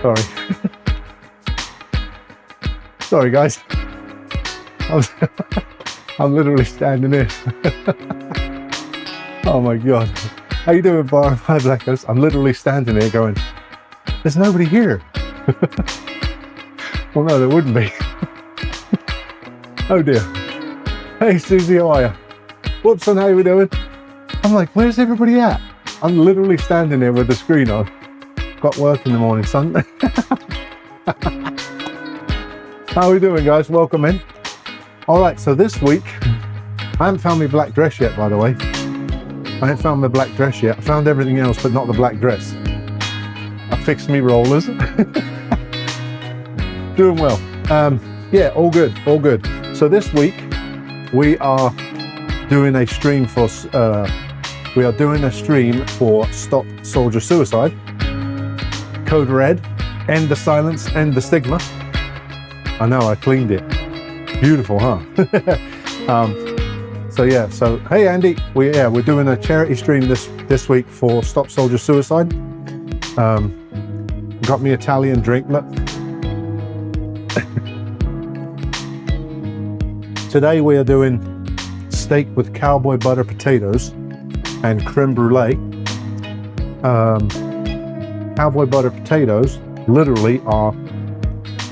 Sorry. Sorry, guys. I'm literally standing here. Oh my God. How you doing, Bar? Hi, Blackers. I'm literally standing here going, there's nobody here. Well, no, there wouldn't be. Oh dear. Hey, Susie, how are you? Whoops, son, how you doing? I'm like, where's everybody at? I'm literally standing here with the screen on. Got work in the morning, son. How are we doing, guys? Welcome in. All right, so this week, I haven't found my black dress yet, by the way. I haven't found my black dress yet. I found everything else, but not the black dress. I fixed me rollers. Doing well. Yeah, all good, all good. So this week, we are doing a stream for Stop Soldier Suicide. Code Red, End the Silence, End the Stigma. I know, I cleaned it. Beautiful, huh? So yeah, so hey Andy, we're doing a charity stream this week for Stop Soldier Suicide. Got me Italian drink. Look. Today we are doing steak with cowboy butter potatoes and creme brulee. Cowboy butter potatoes literally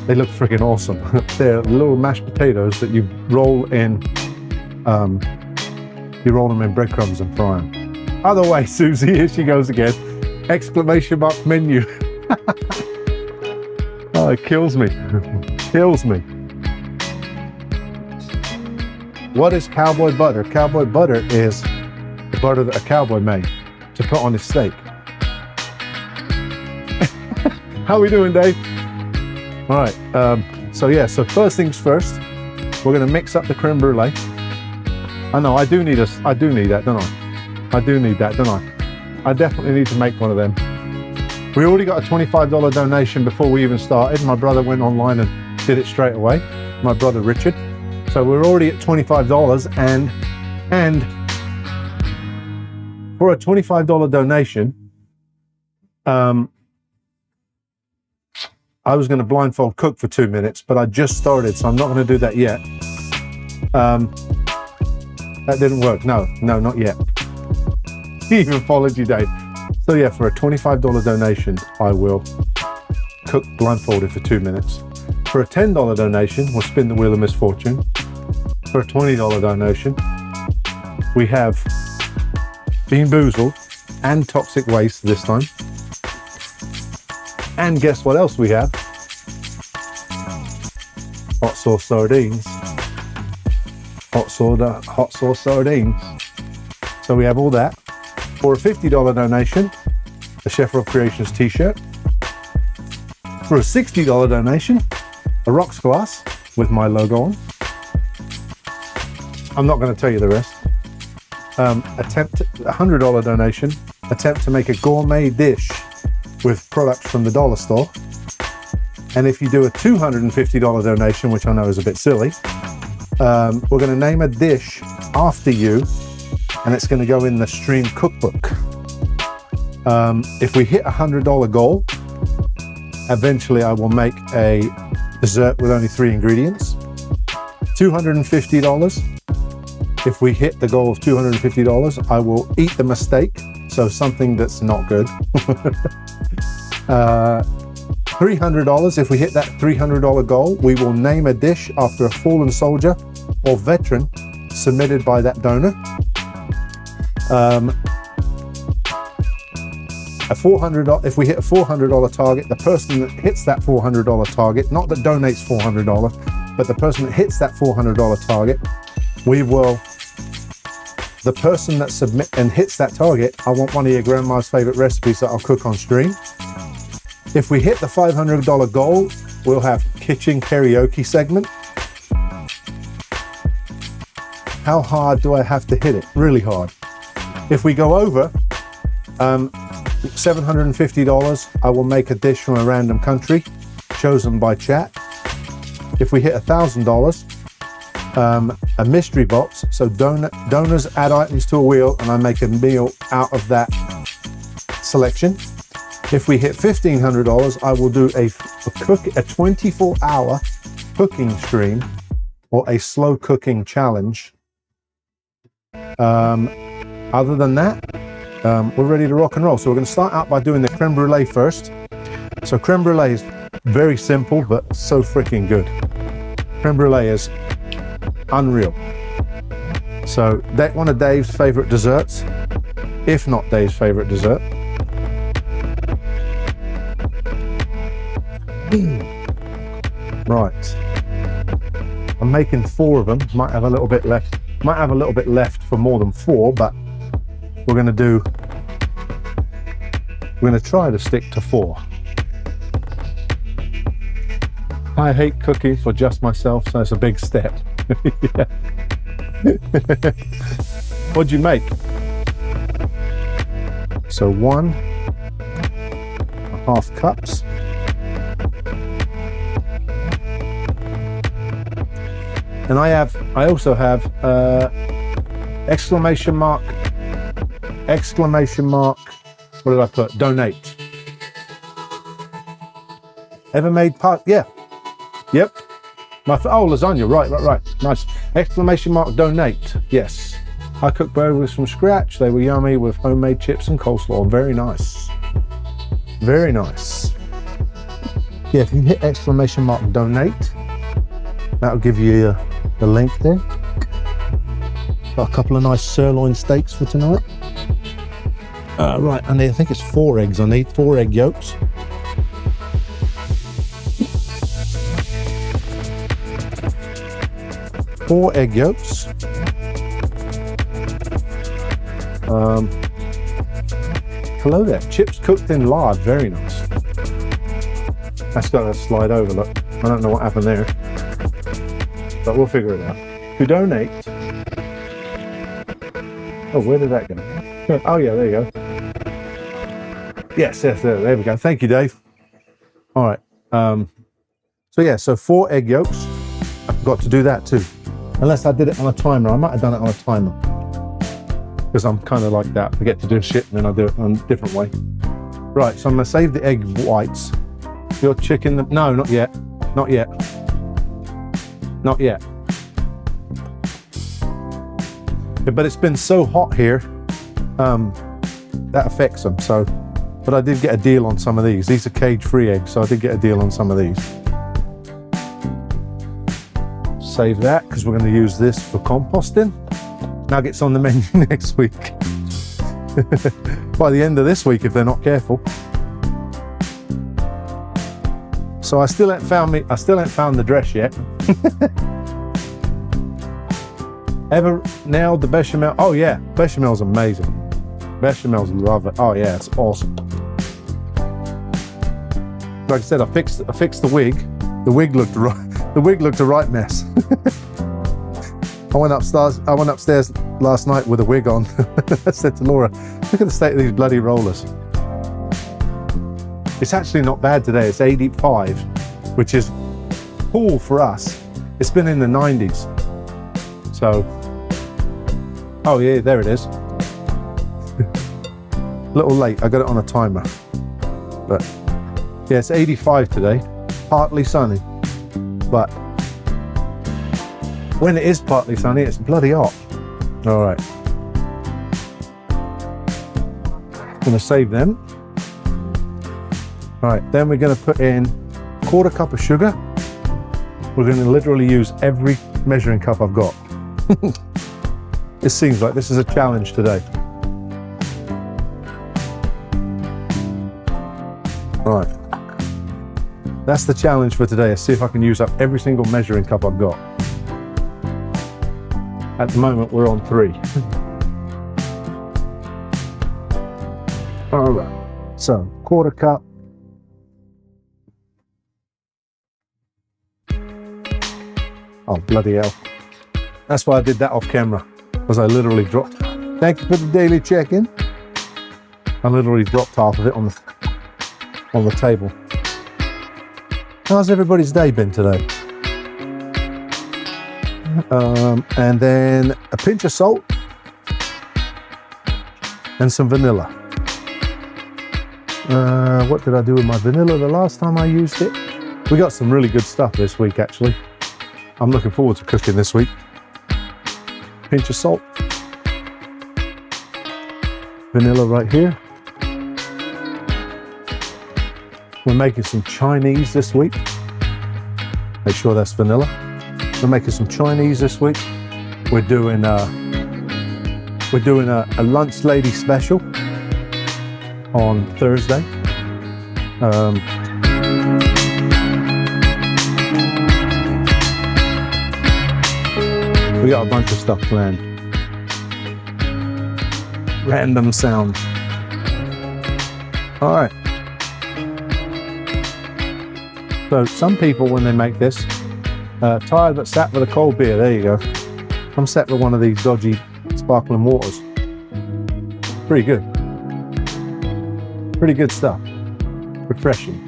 they look freaking awesome. They're little mashed potatoes that you roll in, them in breadcrumbs and fry them. Other way, Susie, here she goes again. Exclamation mark menu. Oh, it kills me. Kills me. What is cowboy butter? Cowboy butter is the butter that a cowboy made to put on his steak. How are we doing, Dave? All right, so first things first, we're gonna mix up the creme brulee. I know, I do need that, don't I? I do need that, don't I? I definitely need to make one of them. We already got a $25 donation before we even started. My brother went online and did it straight away. My brother, Richard. So we're already at $25 and for a $25 donation, I was going to blindfold cook for 2 minutes, but I just started, so I'm not going to do that yet. That didn't work. No, not yet. Even followed you, Dave. So yeah, for a $25 donation, I will cook blindfolded for 2 minutes. For a $10 donation, we'll spin the wheel of misfortune. For a $20 donation, we have Bean Boozled and Toxic Waste this time. And guess what else we have? Hot sauce sardines. Hot sauce sardines. So we have all that. For a $50 donation, the Chef Rob Creations t-shirt. For a $60 donation, a rocks glass with my logo on. I'm not going to tell you the rest. Attempt a $100 donation, attempt to make a gourmet dish with products from the dollar store. And if you do a $250 donation, which I know is a bit silly, we're going to name a dish after you, and it's going to go in the stream cookbook. If we hit a $100 goal, eventually I will make a dessert with only 3 ingredients. $250. If we hit the goal of $250, I will eat the mistake, so something that's not good. $300, if we hit that $300 goal, we will name a dish after a fallen soldier or veteran submitted by that donor. If we hit a $400 target, the person that hits that $400 target, not that donates $400, but the person that hits that $400 target, the person that hits that target, I want one of your grandma's favorite recipes that I'll cook on stream. If we hit the $500 goal, we'll have kitchen karaoke segment. How hard do I have to hit it? Really hard. If we go over $750, I will make a dish from a random country chosen by chat. If we hit $1,000, a mystery box, so donors add items to a wheel and I make a meal out of that selection. If we hit $1,500, I will do a 24-hour cooking stream or a slow cooking challenge. Other than that, we're ready to rock and roll. So we're going to start out by doing the creme brulee first. So creme brulee is very simple, but so freaking good. Creme brulee is unreal. So that's one of Dave's favorite desserts, if not Dave's favorite dessert. Right. I'm making 4 of them. Might have a little bit left. Might have a little bit left for more than 4, but we're going to try to stick to 4. I hate cooking for just myself, so it's a big step. What'd you make? So 1.5 cups. And I also have exclamation mark, what did I put? Donate. Ever made part? Yeah. Yep. Lasagna, right. Nice. Exclamation mark, donate. Yes. I cooked burgers from scratch. They were yummy with homemade chips and coleslaw. Very nice. Very nice. Yeah, if you hit exclamation mark, donate, that'll give you the link there. Got a couple of nice sirloin steaks for tonight. Right, and I think it's 4 eggs I need, 4 egg yolks. Four egg yolks. Hello there. Chips cooked in lard. Very nice. That's got to slide over, look. I don't know what happened there, but we'll figure it out. To donate. Oh, where did that go? Oh yeah, there you go. Yes, there we go. Thank you, Dave. All right. So 4 egg yolks. I forgot to do that too. Unless I did it on a timer. I might have done it on a timer. Because I'm kind of like that. I forget to do shit and then I do it in a different way. Right, so I'm going to save the egg whites. Your chicken, no, not yet. Not yet. Not yet. Yeah, but it's been so hot here, that affects them. So, but I did get a deal on some of these. These are cage-free eggs, so I did get a deal on some of these. Save that, because we're going to use this for composting. Nuggets on the menu next week. By the end of this week, if they're not careful. So I still ain't found the dress yet. Ever nailed the bechamel? Oh yeah, bechamel's amazing. Bechamels, love it. Oh yeah, it's awesome. Like I said, I fixed the wig. The wig looked a right mess. I went upstairs last night with a wig on. I said to Laura, look at the state of these bloody rollers. It's actually not bad today. It's 85, which is cool for us. It's been in the 90s. So, oh yeah, there it is. A little late, I got it on a timer. But yeah, it's 85 today, partly sunny. But when it is partly sunny, it's bloody hot. All right. Gonna save them. All right, then we're gonna put in 1/4 cup of sugar. We're gonna literally use every measuring cup I've got. It seems like this is a challenge today. Right. That's the challenge for today, is see if I can use up every single measuring cup I've got. At the moment, we're on 3. All right, so 1/4 cup. Oh, bloody hell. That's why I did that off camera, because I literally dropped. Thank you for the daily check-in. I literally dropped half of it on the table. How's everybody's day been today? And then a pinch of salt and some vanilla. What did I do with my vanilla the last time I used it? We got some really good stuff this week, actually. I'm looking forward to cooking this week. Pinch of salt. Vanilla right here. We're making some Chinese this week. Make sure that's vanilla. We're making some Chinese this week. We're doing a lunch lady special on Thursday. We got a bunch of stuff planned. Random sound. All right. So some people, when they make this, tired but sat with a cold beer. There you go. I'm sat with one of these dodgy sparkling waters. Pretty good. Pretty good stuff. Refreshing.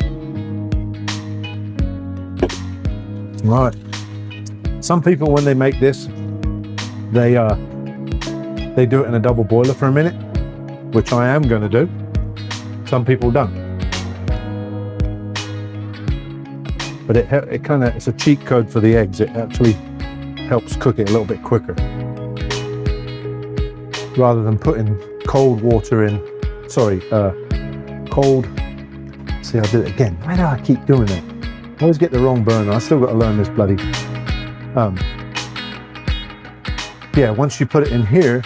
All right. Some people, when they make this, they do it in a double boiler for a minute, which I am going to do. Some people don't. But it's a cheat code for the eggs. It actually helps cook it a little bit quicker. Rather than putting cold water in, see, I did it again. Why do I keep doing that? I always get the wrong burner. I still got to learn this bloody, yeah, once you put it in here,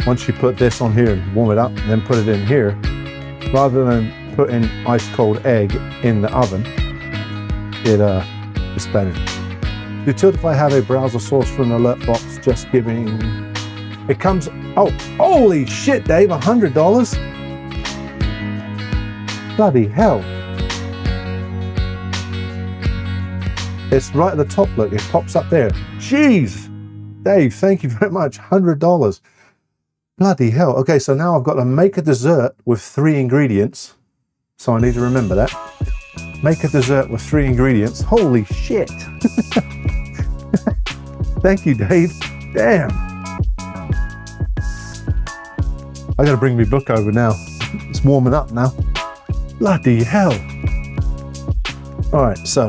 once you put this on here and warm it up and then put it in here, rather than putting ice cold egg in the oven, it's better. Do Tiltify have a browser source for an alert box? Just giving. It comes. Oh, holy shit, Dave! $100. Bloody hell! It's right at the top. Look, it pops up there. Jeez, Dave, thank you very much. $100. Bloody hell. Okay, so now I've got to make a dessert with 3 ingredients. So I need to remember that. Make a dessert with 3 ingredients. Holy shit. Thank you, Dave. Damn. I gotta bring my book over now. It's warming up now. Bloody hell. All right, so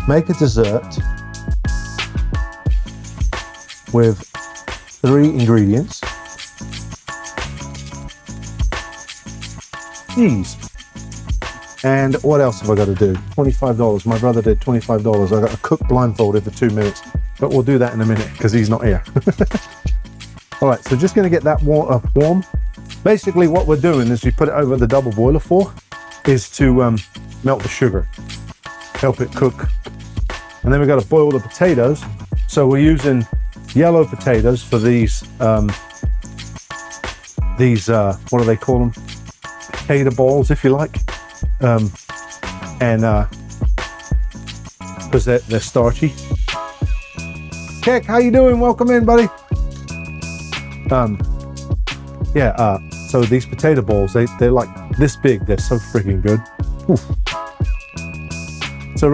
make a dessert with 3 ingredients. Jeez. And what else have I got to do? $25. My brother did $25. I got to cook blindfolded for 2 minutes, but we'll do that in a minute because he's not here. All right, so just going to get that water warm. Basically, what we're doing is we put it over the double boiler is to melt the sugar, help it cook, and then we've got to boil the potatoes. So we're using yellow potatoes for these. What do they call them? Potato balls, if you like. Because they're starchy. Keck, how you doing? Welcome in, buddy. So these potato balls, they're like this big. They're so freaking good. Oof. So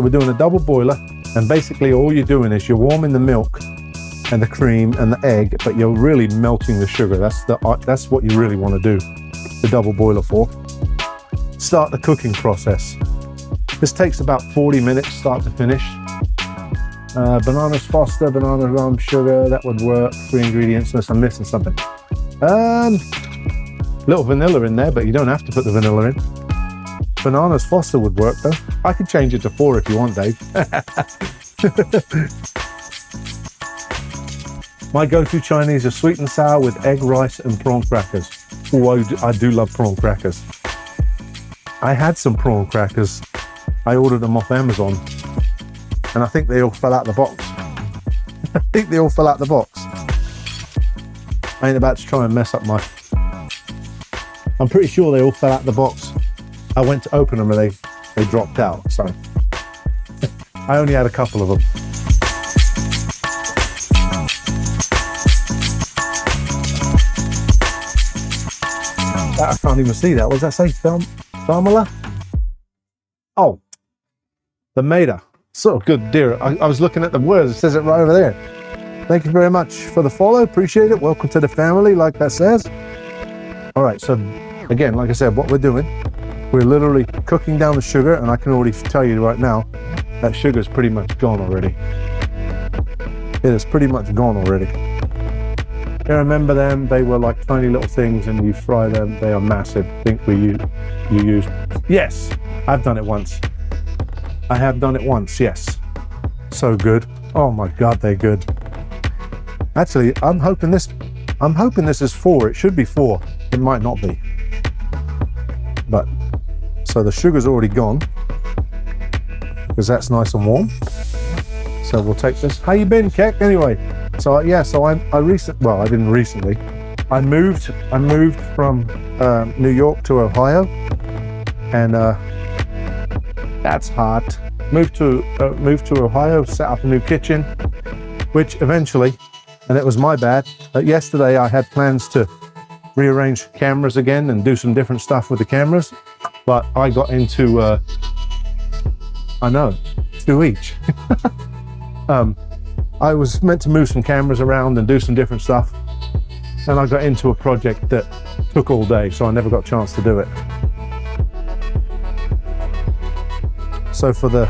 we're doing a double boiler, and basically all you're doing is you're warming the milk and the cream and the egg, but you're really melting the sugar. That's what you really want to do the double boiler for. Start the cooking process. This takes about 40 minutes start to finish. Bananas Foster, banana rum, sugar, that would work. 3 ingredients, unless I'm missing something. Little vanilla in there, but you don't have to put the vanilla in. Bananas Foster would work though. I could change it to 4 if you want, Dave. My go-to Chinese is sweet and sour with egg, rice and prawn crackers. Oh, I do love prawn crackers. I had some prawn crackers. I ordered them off Amazon, and I think they all fell out the box. I ain't about to try and mess up my... I'm pretty sure they all fell out the box. I went to open them and they dropped out, so... I only had a couple of them. I can't even see that. What does that say? Famila? Oh, the Maida. So good, dear. I was looking at the words. It says it right over there. Thank you very much for the follow. Appreciate it. Welcome to the family, like that says. All right, so again, like I said, what we're doing, we're literally cooking down the sugar, and I can already tell you right now, that sugar's pretty much gone already. It is pretty much gone already. I remember them, they were like tiny little things, and you fry them, they are massive. I think you used, yes, I've done it once. I have done it once, yes. So good. Oh my God, they're good. Actually, I'm hoping this is 4. It should be 4. It might not be. But, so the sugar's already gone, because that's nice and warm. So we'll take this. How you been, Keck? Anyway, so yeah, so I didn't recently. I moved from New York to Ohio, and that's hard. Moved to Ohio, set up a new kitchen, which eventually, and it was my bad. Yesterday I had plans to rearrange cameras again and do some different stuff with the cameras, but I got into I know, 2 each. I was meant to move some cameras around and do some different stuff, and I got into a project that took all day, so I never got a chance to do it. So for the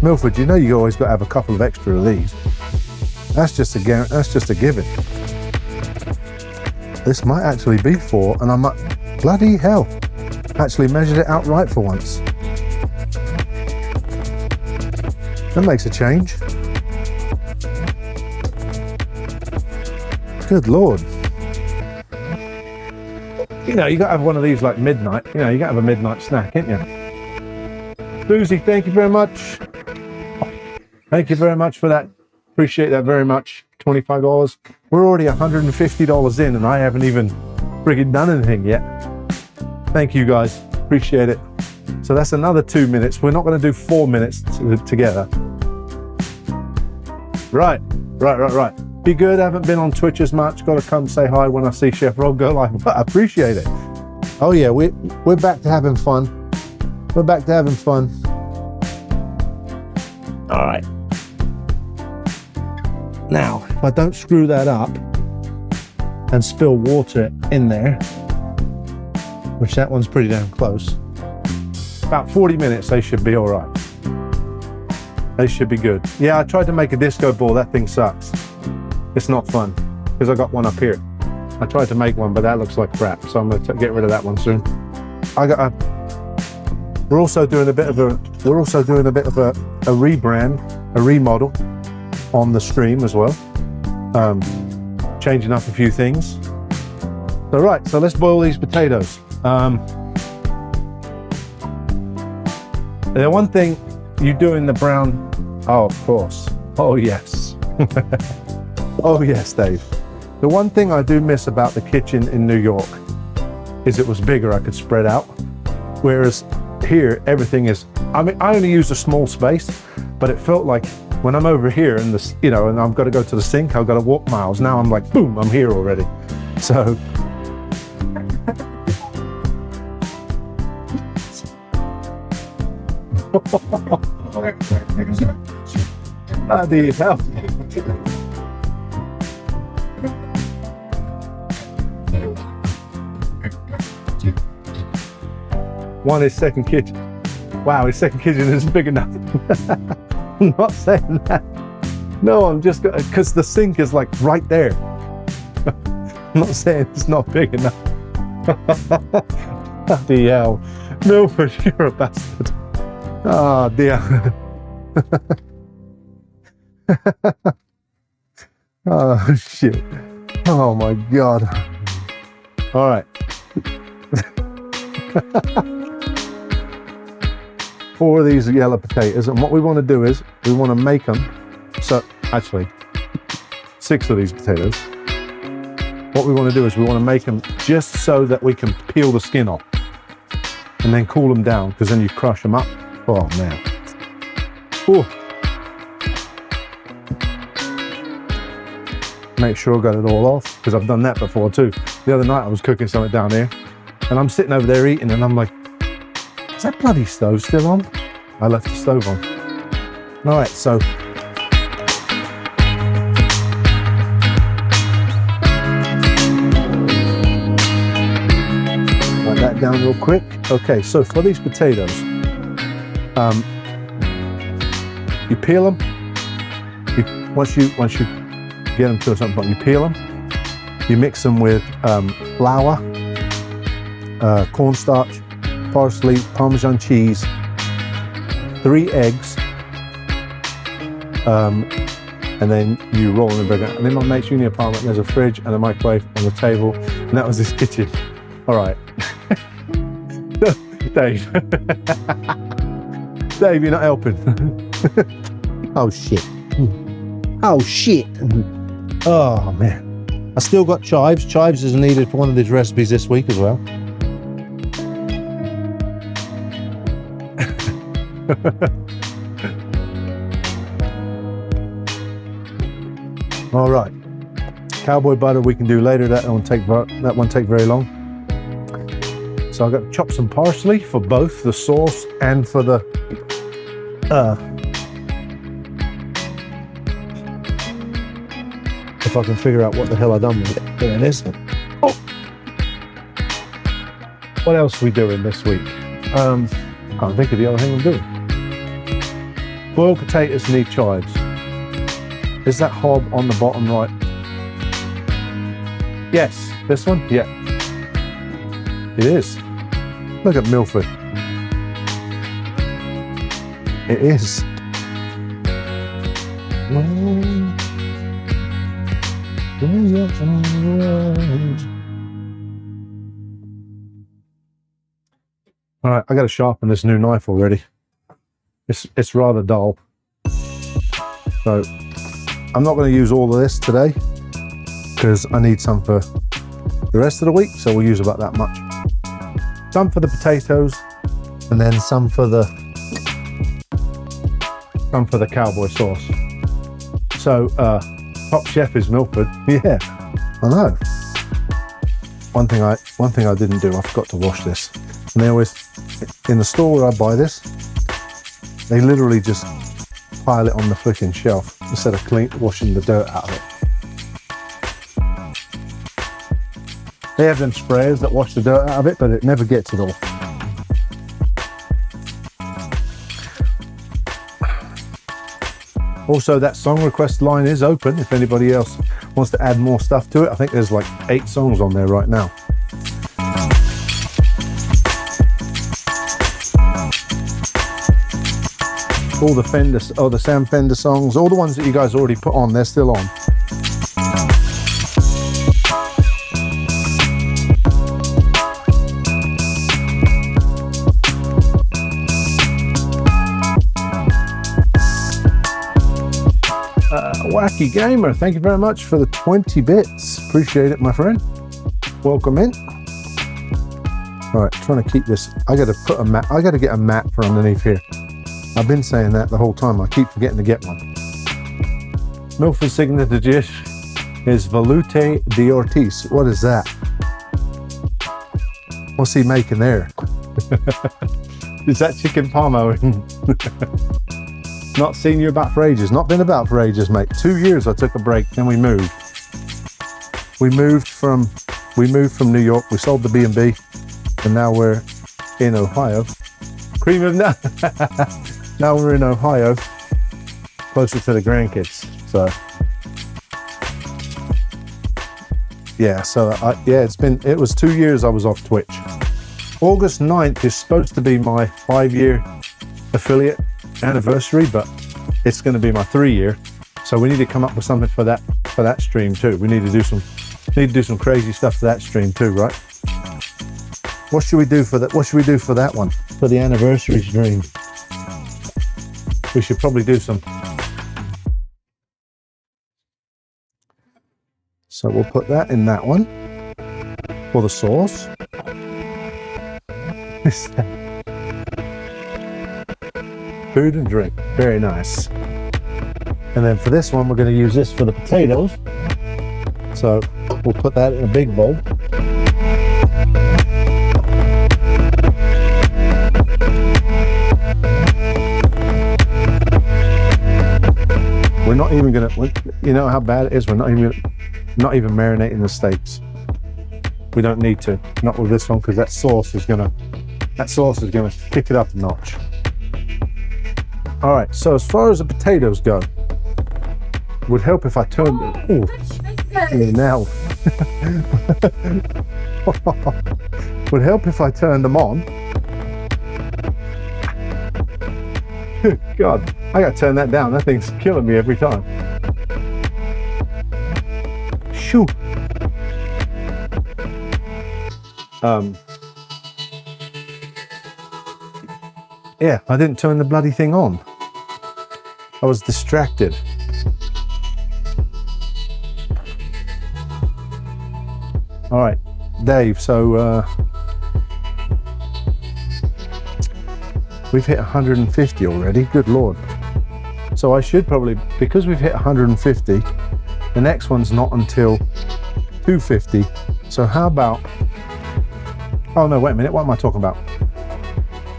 Milford, you know you always got to have a couple of extra of these. That's just a given. This might actually be 4, and I'm like, bloody hell. Actually measured it out right for once. That makes a change. Good Lord. You know, you gotta have one of these like midnight. You know, you gotta have a midnight snack, ain't you? Susie, thank you very much. Thank you very much for that. Appreciate that very much. $25. We're already $150 in, and I haven't even friggin' done anything yet. Thank you guys, appreciate it. So that's another 2 minutes. We're not gonna do 4 minutes together. Right. Be good, haven't been on Twitch as much. Gotta come say hi when I see Chef Rob go live. I appreciate it. Oh yeah, we're back to having fun. We're back to having fun. All right. Now, if I don't screw that up and spill water in there, which that one's pretty damn close, about 40 minutes, they should be all right. They should be good. Yeah, I tried to make a disco ball. That thing sucks. It's not fun, because I got one up here. I tried to make one, but that looks like crap, so I'm going to get rid of that one soon. We're also doing a bit of a rebrand, a remodel on the stream as well. Changing up a few things. So right, so let's boil these potatoes. The one thing you do in the brown, oh, of course. Oh, yes. Oh, yes, Dave. The one thing I do miss about the kitchen in New York is it was bigger, I could spread out. Whereas here, everything is, I mean, I only use a small space, but it felt like when I'm over here and this, you know, and I've got to go to the sink, I've got to walk miles. Now I'm like, boom, I'm here already. So. Bloody hell. One is second kitchen. Wow, his second kitchen isn't big enough. I'm not saying that. No, I'm just because the sink is like right there. I'm not saying it's not big enough. Bloody hell. Milford, you're a bastard. Oh dear. Oh shit. Oh my God. All right. 4 of these yellow potatoes, and what we want to do is we want to make them, so actually 6 of these potatoes. What we want to do is we want to make them just so that we can peel the skin off and then cool them down, because then you crush them up. Oh man. Ooh. Make sure I got it all off, because I've done that before too. The other night I was cooking something down here and I'm sitting over there eating, and I'm like, is that bloody stove still on? I left the stove on. All right, so down real quick. Okay, so for these potatoes, you peel them. Once you get them to a certain point, you peel them. You mix them with flour, cornstarch, parsley, Parmesan cheese, 3 eggs, and then you roll in the bread. I'm in my mate's uni apartment. There's a fridge and a microwave on the table, and that was his kitchen. All right, Dave. Dave, you're not helping. Oh shit. Oh shit. Oh man. I still got chives. Chives is needed for one of these recipes this week as well. All right, cowboy butter we can do later. That won't take very long. So I've got to chop some parsley for both the sauce and for the if I can figure out what the hell I done with it. There it is. Oh. What else are we doing this week? Can't think of the other thing I'm doing. Boiled potatoes need chives. Is that hob on the bottom right? Yes, this one? Yeah. It is. Look at Milford. It is. All right, I got to sharpen this new knife already. It's rather dull. So I'm not going to use all of this today because I need some for the rest of the week. So we'll use about that much. Some for the potatoes, and then some for the cowboy sauce. So top chef is Milford. Yeah, I know. One thing I didn't do, I forgot to wash this. And they always, in the store where I buy this, they literally just pile it on the freaking shelf instead of washing the dirt out of it. They have them sprayers that wash the dirt out of it, but it never gets it all. Also, that song request line is open if anybody else wants to add more stuff to it. I think there's like 8 songs on there right now. All the the Sam Fender songs, all the ones that you guys already put on, they're still on. Wacky Gamer, thank you very much for the 20 bits. Appreciate it, my friend. Welcome in. All right, trying to keep this. I got to put a mat. I got to get a mat for underneath here. I've been saying that the whole time. I keep forgetting to get one. Milford's signature dish is velouté d'Ortiz. What is that? What's he making there? Is that chicken parmo? Not seen you about for ages. Not been about for ages, mate. 2 years I took a break, then we moved. We moved from New York. We sold the B&B, and now we're in Ohio. Cream of now. Now we're in Ohio, closer to the grandkids. So yeah, it was 2 years I was off Twitch. August 9th is supposed to be my 5-year affiliate anniversary, but it's going to be my 3-year. So we need to come up with something for that stream too. We need to do some crazy stuff for that stream too, right? What should we do for that? What should we do for that one? For the anniversary stream? We should probably do some. So we'll put that in that one for the sauce. Food and drink, very nice. And then for this one, we're going to use this for the potatoes. So we'll put that in a big bowl. We're not even gonna, you know how bad it is, we're not even marinating the steaks. we don't need to. Not with this one, because that sauce is gonna kick it up a notch. All right, so as far as the potatoes go, would help if I turned it. Ooh, now. Would help if I turned them on. God, I gotta turn that down. That thing's killing me every time. Shoo. Yeah, I didn't turn the bloody thing on. I was distracted. All right, Dave, so we've hit 150 already, good Lord. So I should probably, because we've hit 150, the next one's not until 250. So how about, oh no, wait a minute, what am I talking about?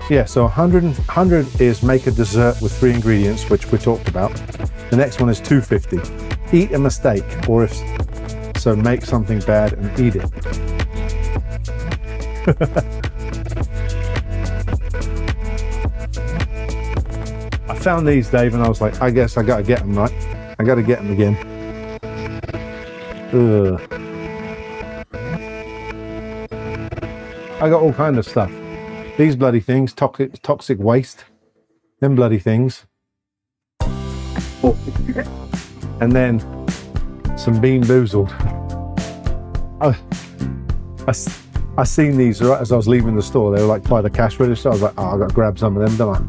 Yeah, so 100 is make a dessert with 3 ingredients, which we talked about. The next one is 250. Eat a mistake, or if so, make something bad and eat it. I found these, Dave, and I was like, I guess I gotta get them, right? I gotta get them again. Ugh. I got all kind of stuff. These bloody things, toxic waste. Them bloody things. Oh. And then some Bean Boozled. I seen these right as I was leaving the store. They were like by the cash register. I was like, oh, I gotta grab some of them, don't I?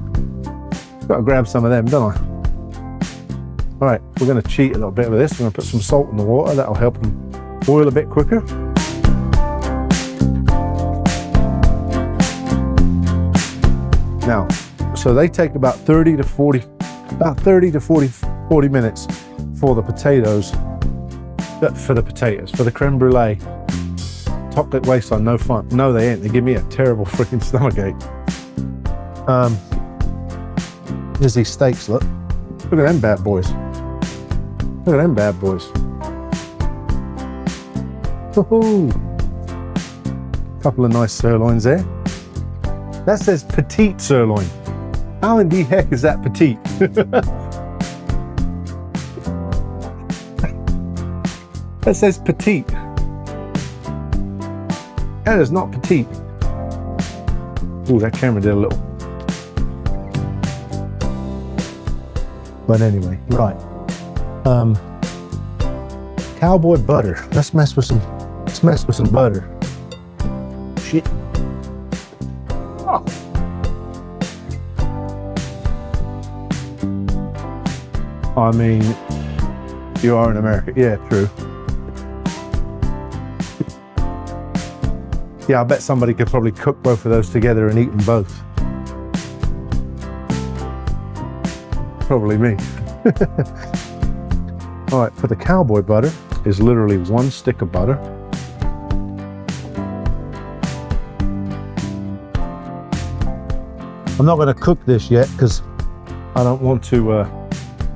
Gotta grab some of them, don't I? All right, we're gonna cheat a little bit with this. We're gonna put some salt in the water. That'll help them boil a bit quicker. Now, so they take about 30 to 40 minutes for the potatoes. For the creme brulee. Chocolate waste are no fun. No, they ain't. They give me a terrible freaking stomachache. Here's these steaks, look. Look at them bad boys. Look at them bad boys. Woohoo! Couple of nice sirloins there. That says petite sirloin. How in the heck is that petite? That says petite. That is not petite. Ooh, that camera did a little. But anyway, right. Cowboy butter. Let's mess with some butter. Shit. Oh. I mean, you are in America. Yeah, true. Yeah, I bet somebody could probably cook both of those together and eat them both. Probably me. All right, for the cowboy butter is literally 1 stick of butter. I'm not going to cook this yet because I don't want to, I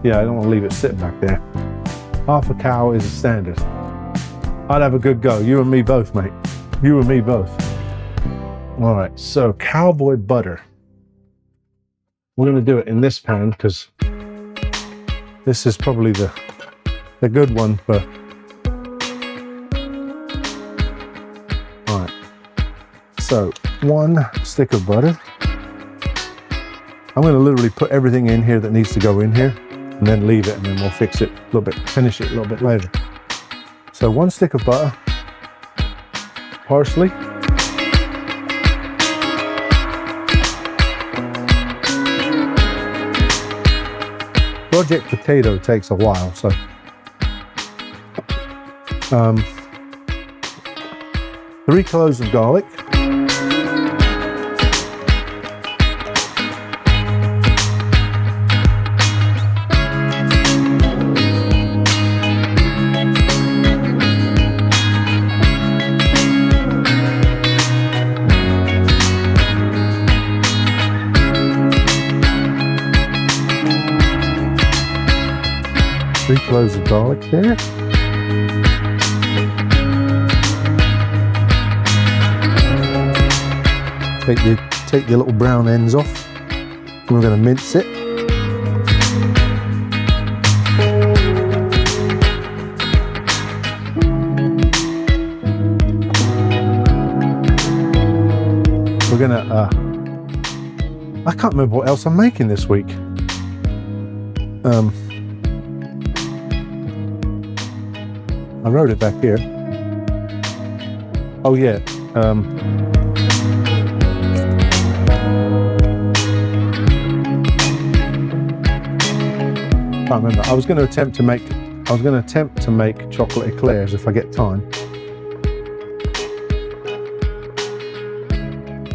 don't want to leave it sitting back there. Half a cow is a standard. I'd have a good go. You and me both, mate. You and me both. All right, so cowboy butter. We're going to do it in this pan because this is probably the good one for. All right, so 1 stick of butter. I'm going to literally put everything in here that needs to go in here and then leave it, and then we'll fix it a little bit, finish it a little bit later. So 1 stick of butter. Parsley. Project potato takes a while, so 3 cloves of garlic. Three cloves of garlic there. Take the little brown ends off. We're going to mince it. We're gonna, I can't remember what else I'm making this week. I wrote it back here. Oh yeah. Can't remember. I was going to attempt to make chocolate eclairs if I get time.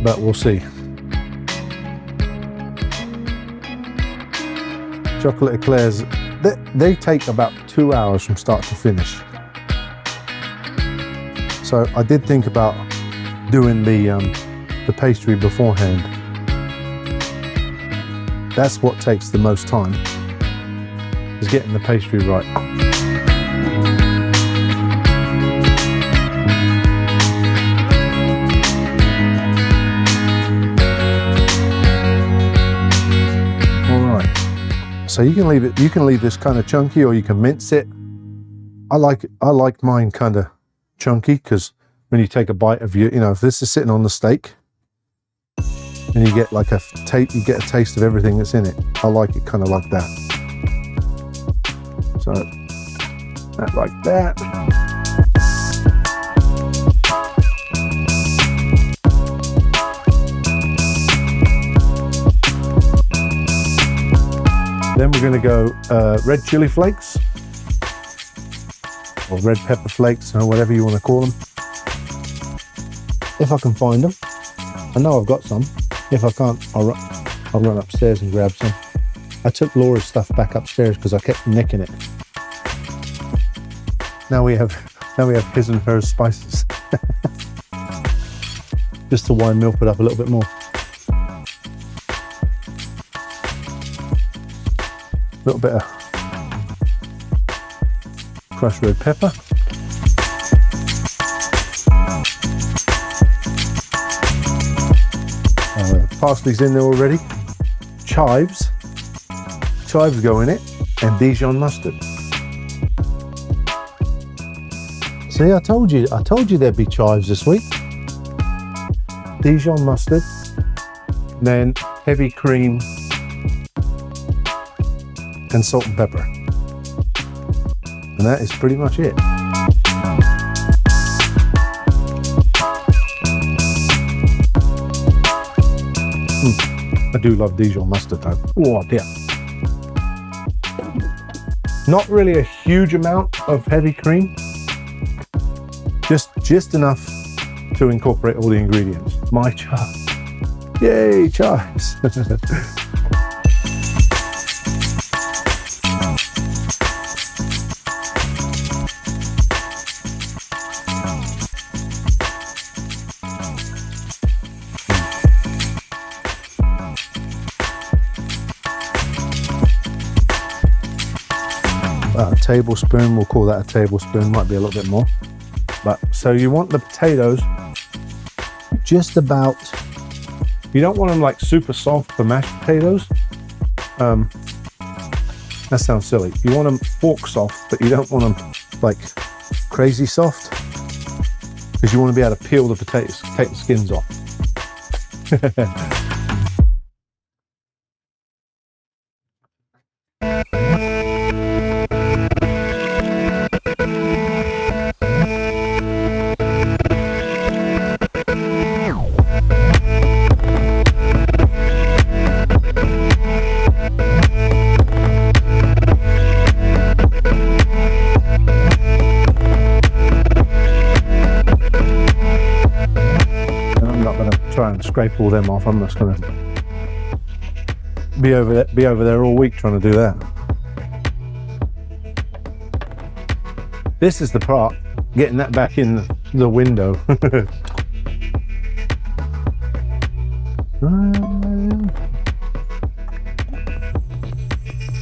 But we'll see. Chocolate eclairs, they take about 2 hours from start to finish. So I did think about doing the pastry beforehand. That's what takes the most time, is getting the pastry right. So you can leave this kind of chunky, or you can mince it. I like mine kind of chunky, because when you take a bite of if this is sitting on the steak and you get like a taste of everything that's in it. I like it kind of like that. So that like that. Then we're going to go red chili flakes, or red pepper flakes, or whatever you want to call them. If I can find them. I know I've got some. If I can't, I'll run upstairs and grab some. I took Laura's stuff back upstairs because I kept nicking it. Now we have his and hers spices. Just to wine milk it up a little bit more. A little bit of crushed red pepper. Parsley's in there already. Chives go in it, and Dijon mustard. See, I told you there'd be chives this week. Dijon mustard, then heavy cream, and salt and pepper. And that is pretty much it. I do love Dijon mustard though. Oh dear. Not really a huge amount of heavy cream. Just enough to incorporate all the ingredients. My chives. Yay, chives. A tablespoon, we'll call that a tablespoon, might be a little bit more. But so you want the potatoes just about, you don't want them like super soft for mashed potatoes. That sounds silly. You want them fork soft, but you don't want them like crazy soft, because you want to be able to peel the potatoes, take the skins off. And scrape all them off. I'm just going to be over there all week trying to do that. This is the part, getting that back in the window.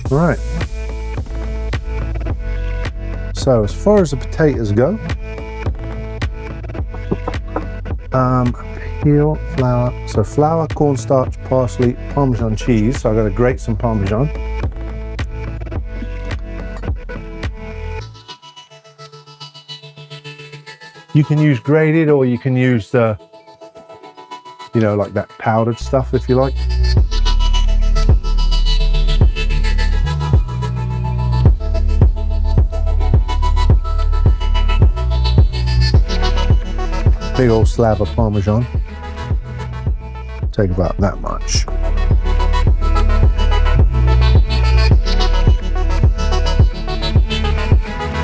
Right. So as far as the potatoes go, Peel, flour. So flour, cornstarch, parsley, Parmesan cheese. So I gotta grate some Parmesan. You can use grated or you can use the, you know, like that powdered stuff if you like. Big old slab of Parmesan. Take about that much.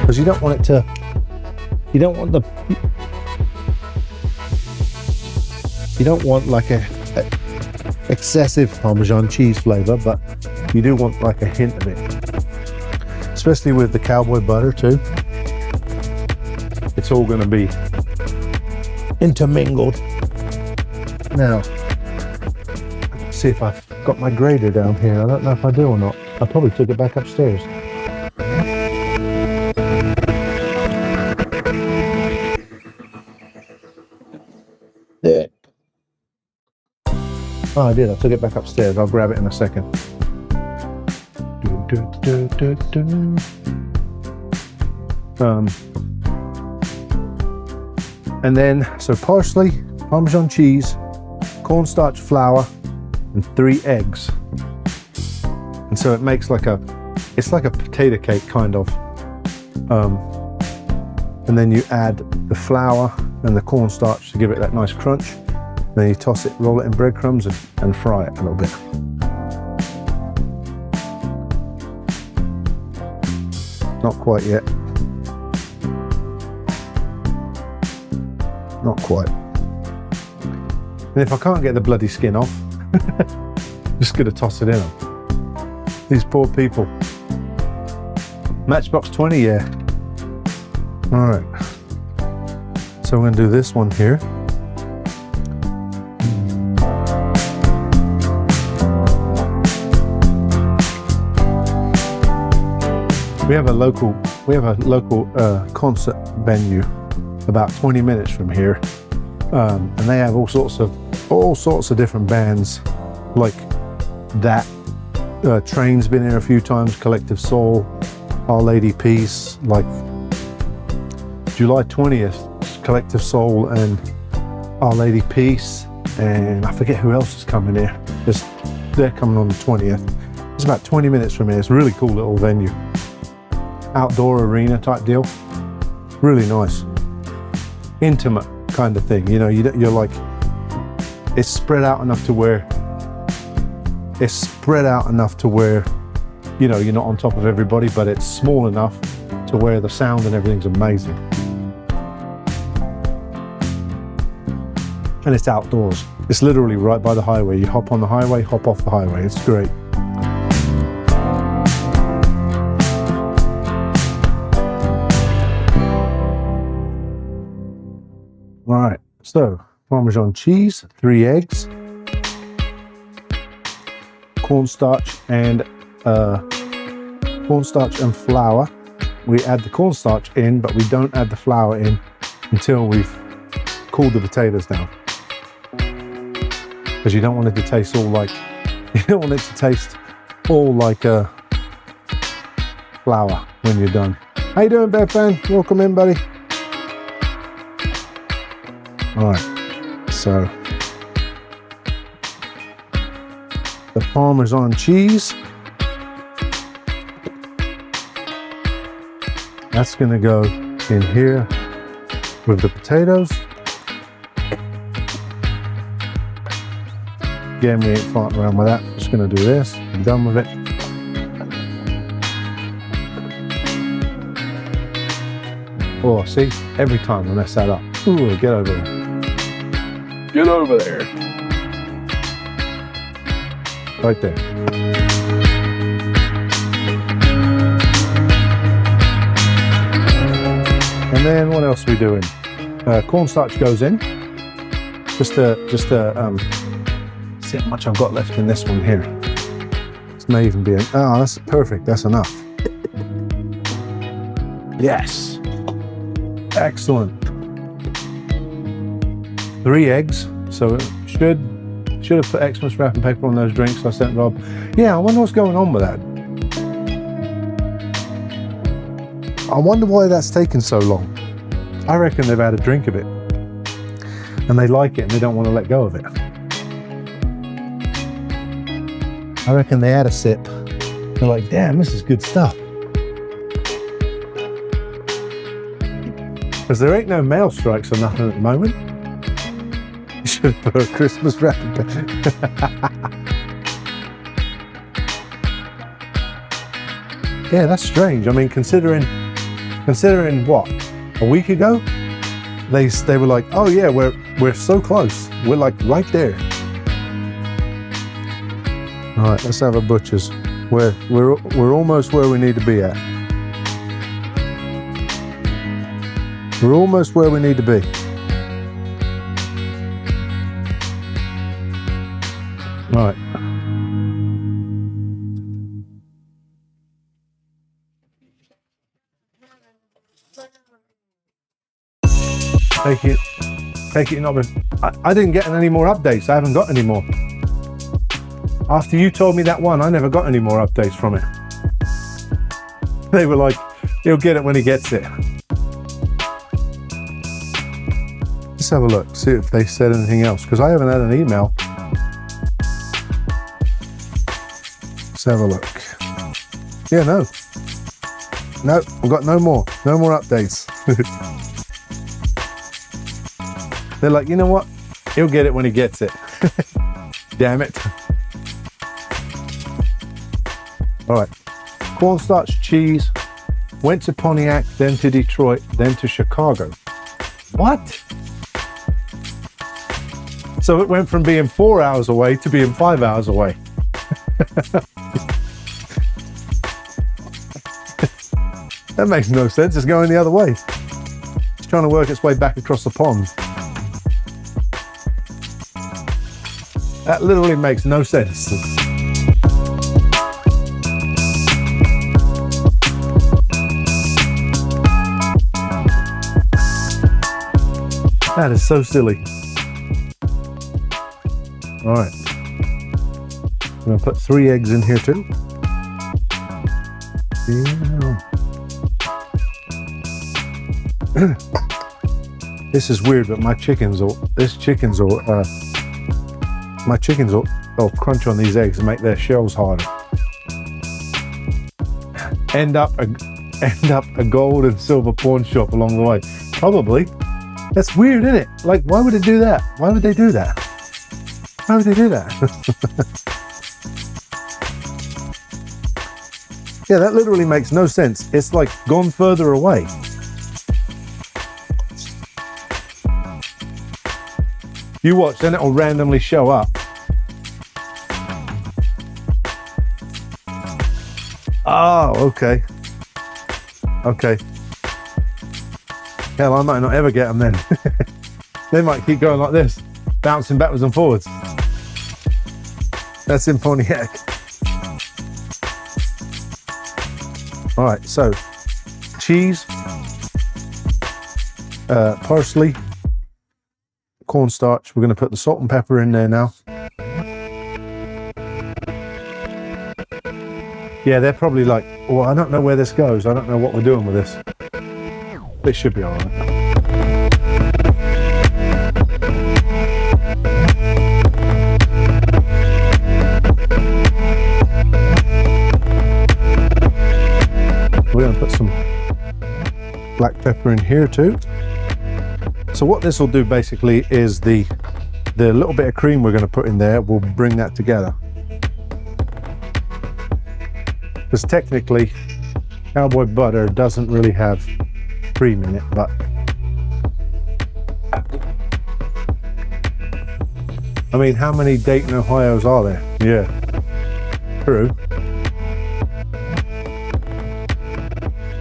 Because you don't want it to, you don't want like a excessive Parmesan cheese flavor, but you do want like a hint of it. Especially with the Cowboy butter too. It's all going to be intermingled. Now, let's see if I've got my grater down here. I don't know if I do or not. I probably took it back upstairs. There. Oh, I did. I took it back upstairs. I'll grab it in a second. And then, so parsley, Parmesan cheese, cornstarch flour, and 3 eggs. And so it makes like a, it's like a potato cake kind of. And then you add the flour and the cornstarch to give it that nice crunch. Then you toss it, roll it in breadcrumbs and fry it a little bit. Not quite yet. Not quite. And if I can't get the bloody skin off, I'm just gonna toss it in them. These poor people. Matchbox 20, yeah. All right. So we're gonna do this one here. We have a local concert venue about 20 minutes from here, and they have all sorts of different bands like that. Train's been here a few times, Collective Soul, Our Lady Peace, like July 20th, Collective Soul and Our Lady Peace, and I forget who else is coming here. They're coming on the 20th. It's about 20 minutes from here. It's a really cool little venue. Outdoor arena type deal. Really nice. Intimate kind of thing. You know, you're like, it's spread out enough to where, you know, you're not on top of everybody, but it's small enough to where the sound and everything's amazing. And it's outdoors. It's literally right by the highway. You hop on the highway, hop off the highway. It's great. All right, so Parmesan cheese, 3 eggs, cornstarch and flour. We add the cornstarch in, but we don't add the flour in until we've cooled the potatoes down. Because you don't want it to taste all like, flour when you're done. How you doing, Bear fan? Welcome in, buddy. All right, so the Parmesan cheese, that's gonna go in here with the potatoes. Again, we ain't farting around with that. Just gonna do this, I'm done with it. Oh, see, every time I mess that up. Ooh, get over there. Get over there. Right there. And then what else are we doing? Cornstarch goes in. Just to see how much I've got left in this one here. This may even be oh, that's perfect. That's enough. Yes. Excellent. 3 eggs, So it should have put Xmas wrapping paper on those drinks I sent Rob. Yeah, I wonder what's going on with that. I wonder why that's taken so long. I reckon they've had a drink of it and they like it and they don't want to let go of it. I reckon they had a sip. They're like, damn, this is good stuff. Because there ain't no mail strikes or nothing at the moment. You should have put a Christmas wrapping paper. Yeah, that's strange. I mean, considering what, a week ago, they were like, oh yeah, we're so close. We're like right there. All right, let's have a butcher's. We're almost where we need to be at. We're almost where we need to be. All right. Take it, not. I didn't get any more updates. I haven't got any more. After you told me that one, I never got any more updates from it. They were like, he'll get it when he gets it. Let's have a look, see if they said anything else, because I haven't had an email. Let's have a look. Yeah, no. No, we've got no more updates. They're like, you know what? He'll get it when he gets it. Damn it. All right. Cornstarch cheese. Went to Pontiac, then to Detroit, then to Chicago. What? So it went from being 4 hours away to being 5 hours away. That makes no sense. It's going the other way. It's trying to work its way back across the pond. That literally makes no sense. That is so silly. All right. I'm going to put 3 eggs in here too. Yeah. This is weird, but my chickens will crunch on these eggs and make their shells harder. End up a gold and silver pawn shop along the way. Probably. That's weird, isn't it? Like, why would it do that? Why would they do that? Why would they do that? Yeah, that literally makes no sense. It's like gone further away. You watch, then it'll randomly show up. Oh, okay. Okay. Hell, I might not ever get them then. They might keep going like this, bouncing backwards and forwards. That's in Pontiac. All right, so cheese, parsley, cornstarch. We're going to put the salt and pepper in there now. Yeah, they're probably like, well, I don't know where this goes. I don't know what we're doing with this. This should be all right. We're going to put some black pepper in here too. So what this will do basically is the little bit of cream we're going to put in there will bring that together. Because technically, Cowboy butter doesn't really have cream in it, but I mean, how many Dayton, Ohios are there? Yeah, true.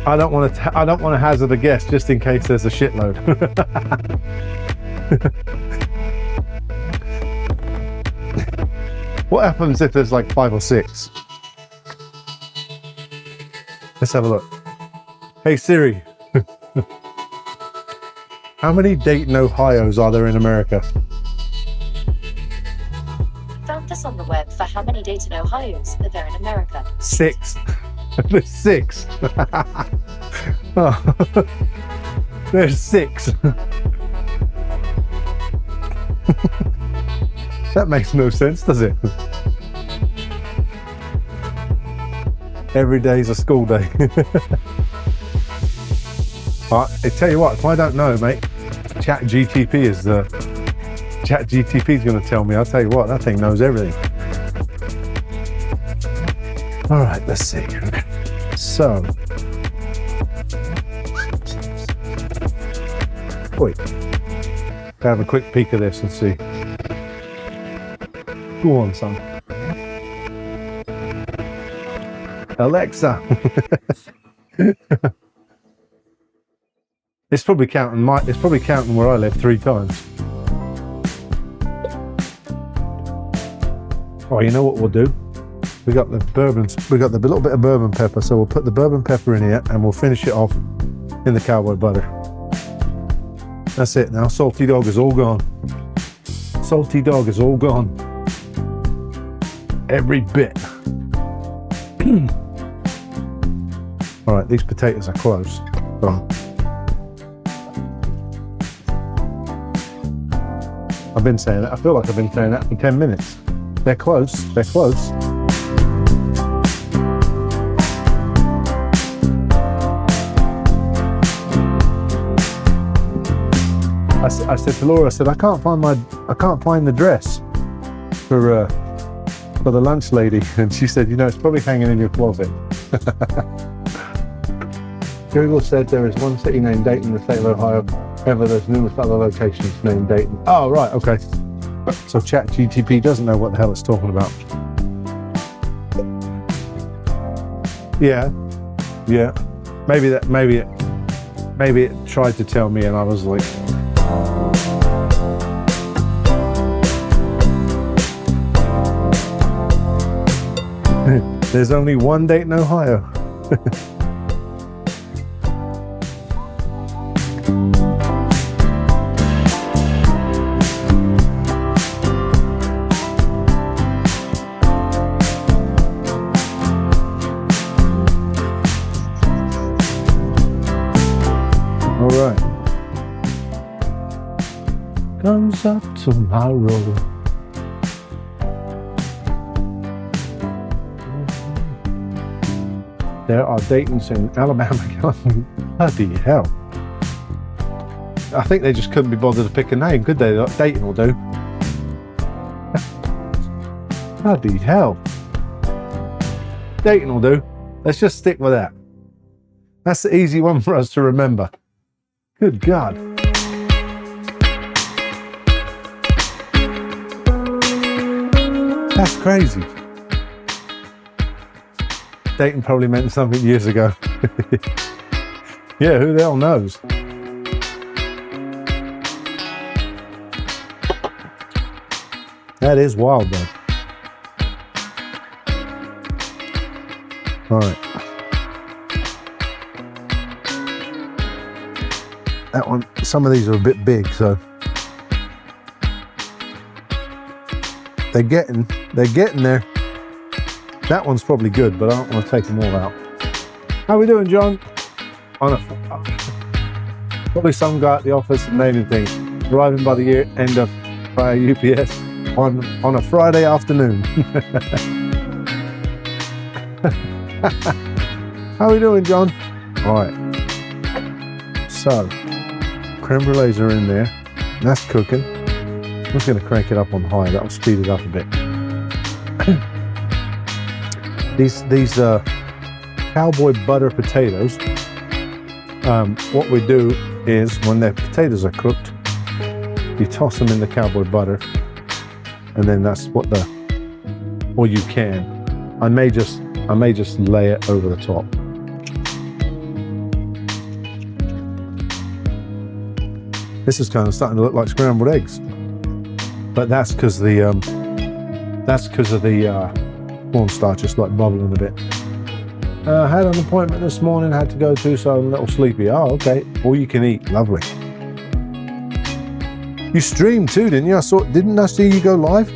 I don't want to hazard a guess just in case there's a shitload. What happens if there's like 5 or 6? Let's have a look. Hey Siri, how many Dayton, Ohios are there in America? Guess on the web for how many Dayton, Ohio's are there in America? 6. There's 6. Oh. There's 6. That makes no sense, does it? Every day's a school day. I tell you what, if I don't know, mate, ChatGTP is going to tell me. I'll tell you what, that thing knows everything. All right, let's see. So, wait, have a quick peek of this and see. Go on, son. Alexa. It's probably counting where I live 3 times. Oh, you know what we'll do? We got the little bit of bourbon pepper, so we'll put the bourbon pepper in here and we'll finish it off in the cowboy butter. That's it now. Salty dog is all gone. Salty dog is all gone. Every bit. All right, these potatoes are close. So I've been saying that. I feel like I've been saying that for 10 minutes. They're close. They're close. I said to Laura, I said, I can't find the dress for the lunch lady, and she said, you know, it's probably hanging in your closet. Google said there is one city named Dayton in the state of Ohio. However, there's numerous other locations named Dayton. Oh, right, okay. So ChatGTP doesn't know what the hell it's talking about. Yeah. Maybe it tried to tell me, and I was like, there's only one Dayton, Ohio. All right. Comes up tomorrow. There are Daytons in Alabama. Bloody hell. I think they just couldn't be bothered to pick a name, could they? Dayton will do. Bloody hell. Dayton will do. Let's just stick with that. That's the easy one for us to remember. Good God. That's crazy. Dayton probably meant something years ago. Yeah, who the hell knows? That is wild, though. All right. That one, some of these are a bit big, so they're getting there. That one's probably good, but I don't want to take them all out. How we doing, John? Probably some guy at the office and naming things. Arriving by the end of via UPS on a Friday afternoon. How we doing, John? All right. So, creme brulees are in there. That's cooking. I'm just going to crank it up on high. That'll speed it up a bit. These cowboy butter potatoes, what we do is when the potatoes are cooked, you toss them in the cowboy butter, and then that's what or you can. I may just lay it over the top. This is kind of starting to look like scrambled eggs, but that's because of the cornstarch is like bubbling a bit. Had an appointment this morning, had to go to, so I'm a little sleepy. Oh, okay. All you can eat. Lovely. You streamed too, didn't you? Didn't I see you go live?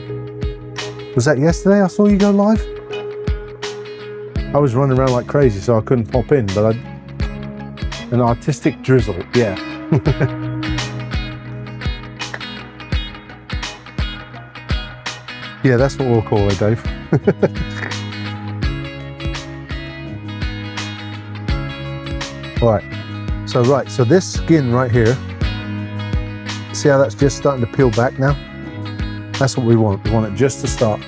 Was that yesterday I saw you go live? I was running around like crazy, so I couldn't pop in, but an artistic drizzle, yeah. Yeah, that's what we'll call it, Dave. Right, so this skin right here, see how that's just starting to peel back now? That's what we want. We want it just to start.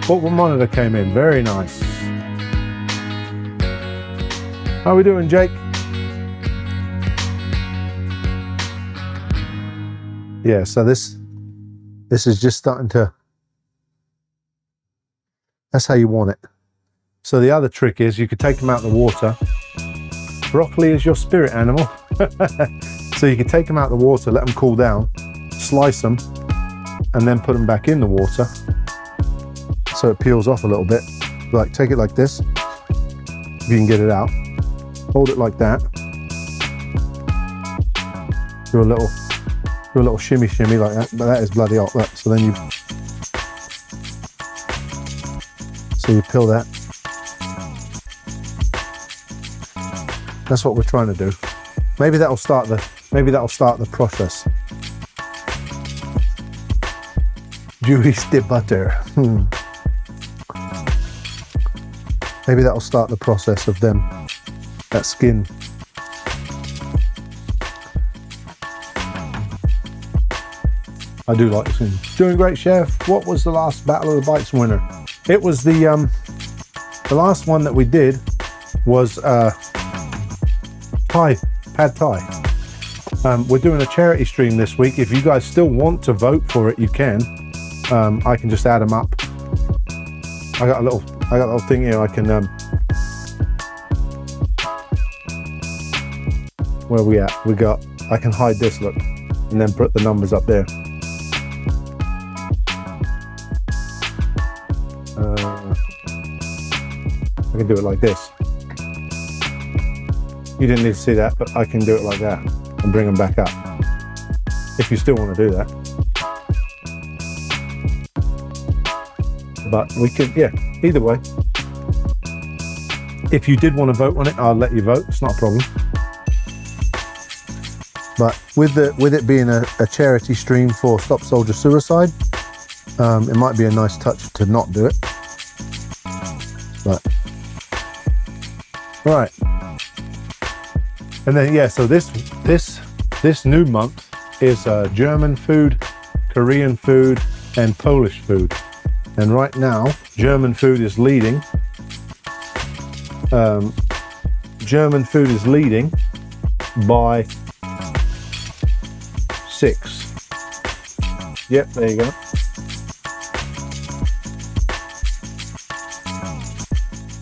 Portable monitor came in, very nice. How are we doing, Jake? Yeah, so this is just starting to, that's how you want it. So the other trick is you could take them out of the water. Broccoli is your spirit animal. So you can take them out of the water, let them cool down, slice them, and then put them back in the water so it peels off a little bit. Like, take it like this, if you can get it out. Hold it like that. Do a little shimmy like that, but that is bloody hot. Look, so then you peel that. That's what we're trying to do. Maybe that'll start the process. Juice de butter. Maybe that'll start the process of that skin. I do like this one. Doing great, chef. What was the last Battle of the Bites winner? It was the last one that we did was pad thai. We're doing a charity stream this week. If you guys still want to vote for it, you can. I can just add them up. I got a little thing here. I can where are we at? I can hide this, look, and then put the numbers up there. I can do it like this. You didn't need to see that, but I can do it like that and bring them back up. If you still want to do that. But we could, yeah, either way. If you did want to vote on it, I'll let you vote. It's not a problem. But with it being a charity stream for Stop Soldier Suicide, it might be a nice touch to not do it. But all right. And then yeah, so this new month is German food, Korean food, and Polish food. And right now, German food is leading. German food is leading by 6. Yep, there you go.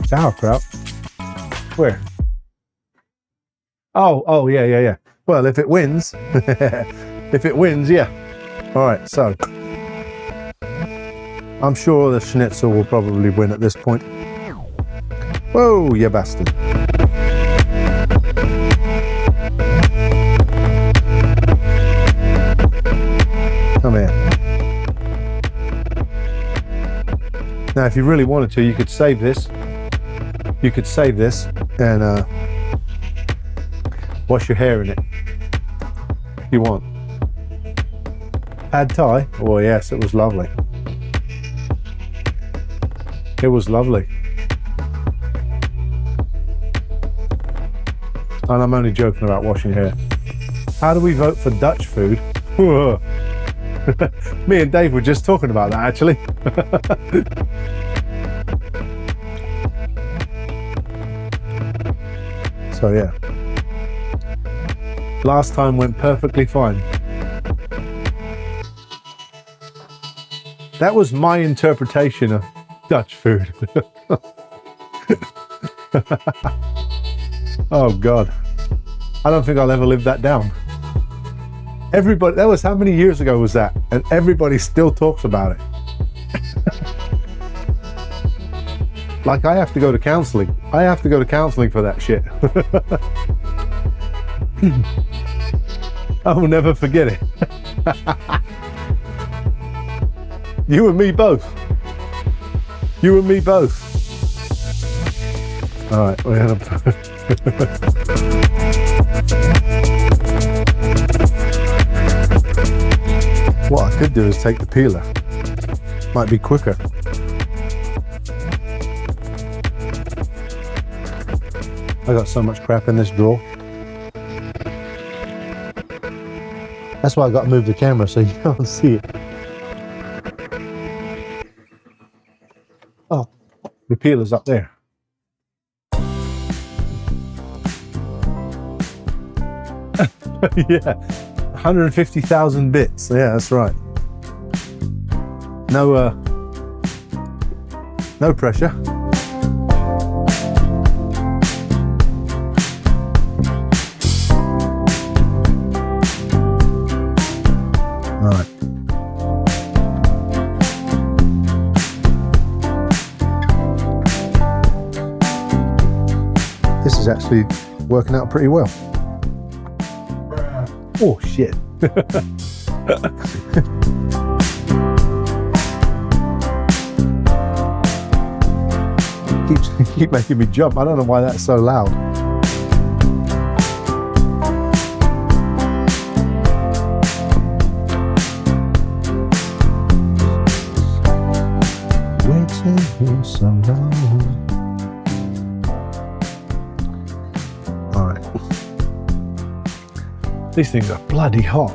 Sauerkraut. Where? Oh, yeah. Well, if it wins, yeah. All right, so I'm sure the schnitzel will probably win at this point. Whoa, you bastard. Come here. Now, if you really wanted to, you could save this. You could save this and wash your hair in it. If you want. Pad thai? Oh yes, it was lovely. It was lovely. And I'm only joking about washing hair. How do we vote for Dutch food? Me and Dave were just talking about that actually. So yeah. Last time went perfectly fine. That was my interpretation of Dutch food. Oh God. I don't think I'll ever live that down. Everybody, that was how many years ago was that? And everybody still talks about it. Like I have to go to counseling. I have to go to counseling for that shit. I will never forget it. You and me both. You and me both. All right, we're gonna. What I could do is take the peeler. Might be quicker. I got so much crap in this drawer. That's why I got to move the camera so you can't see it. Oh, the peeler's up there. Yeah, 150,000 bits. Yeah, that's right. No pressure. All right. This is actually working out pretty well. Oh shit. Keep making me jump. I don't know why that's so loud. Waiting for so long. All right. These things are bloody hot.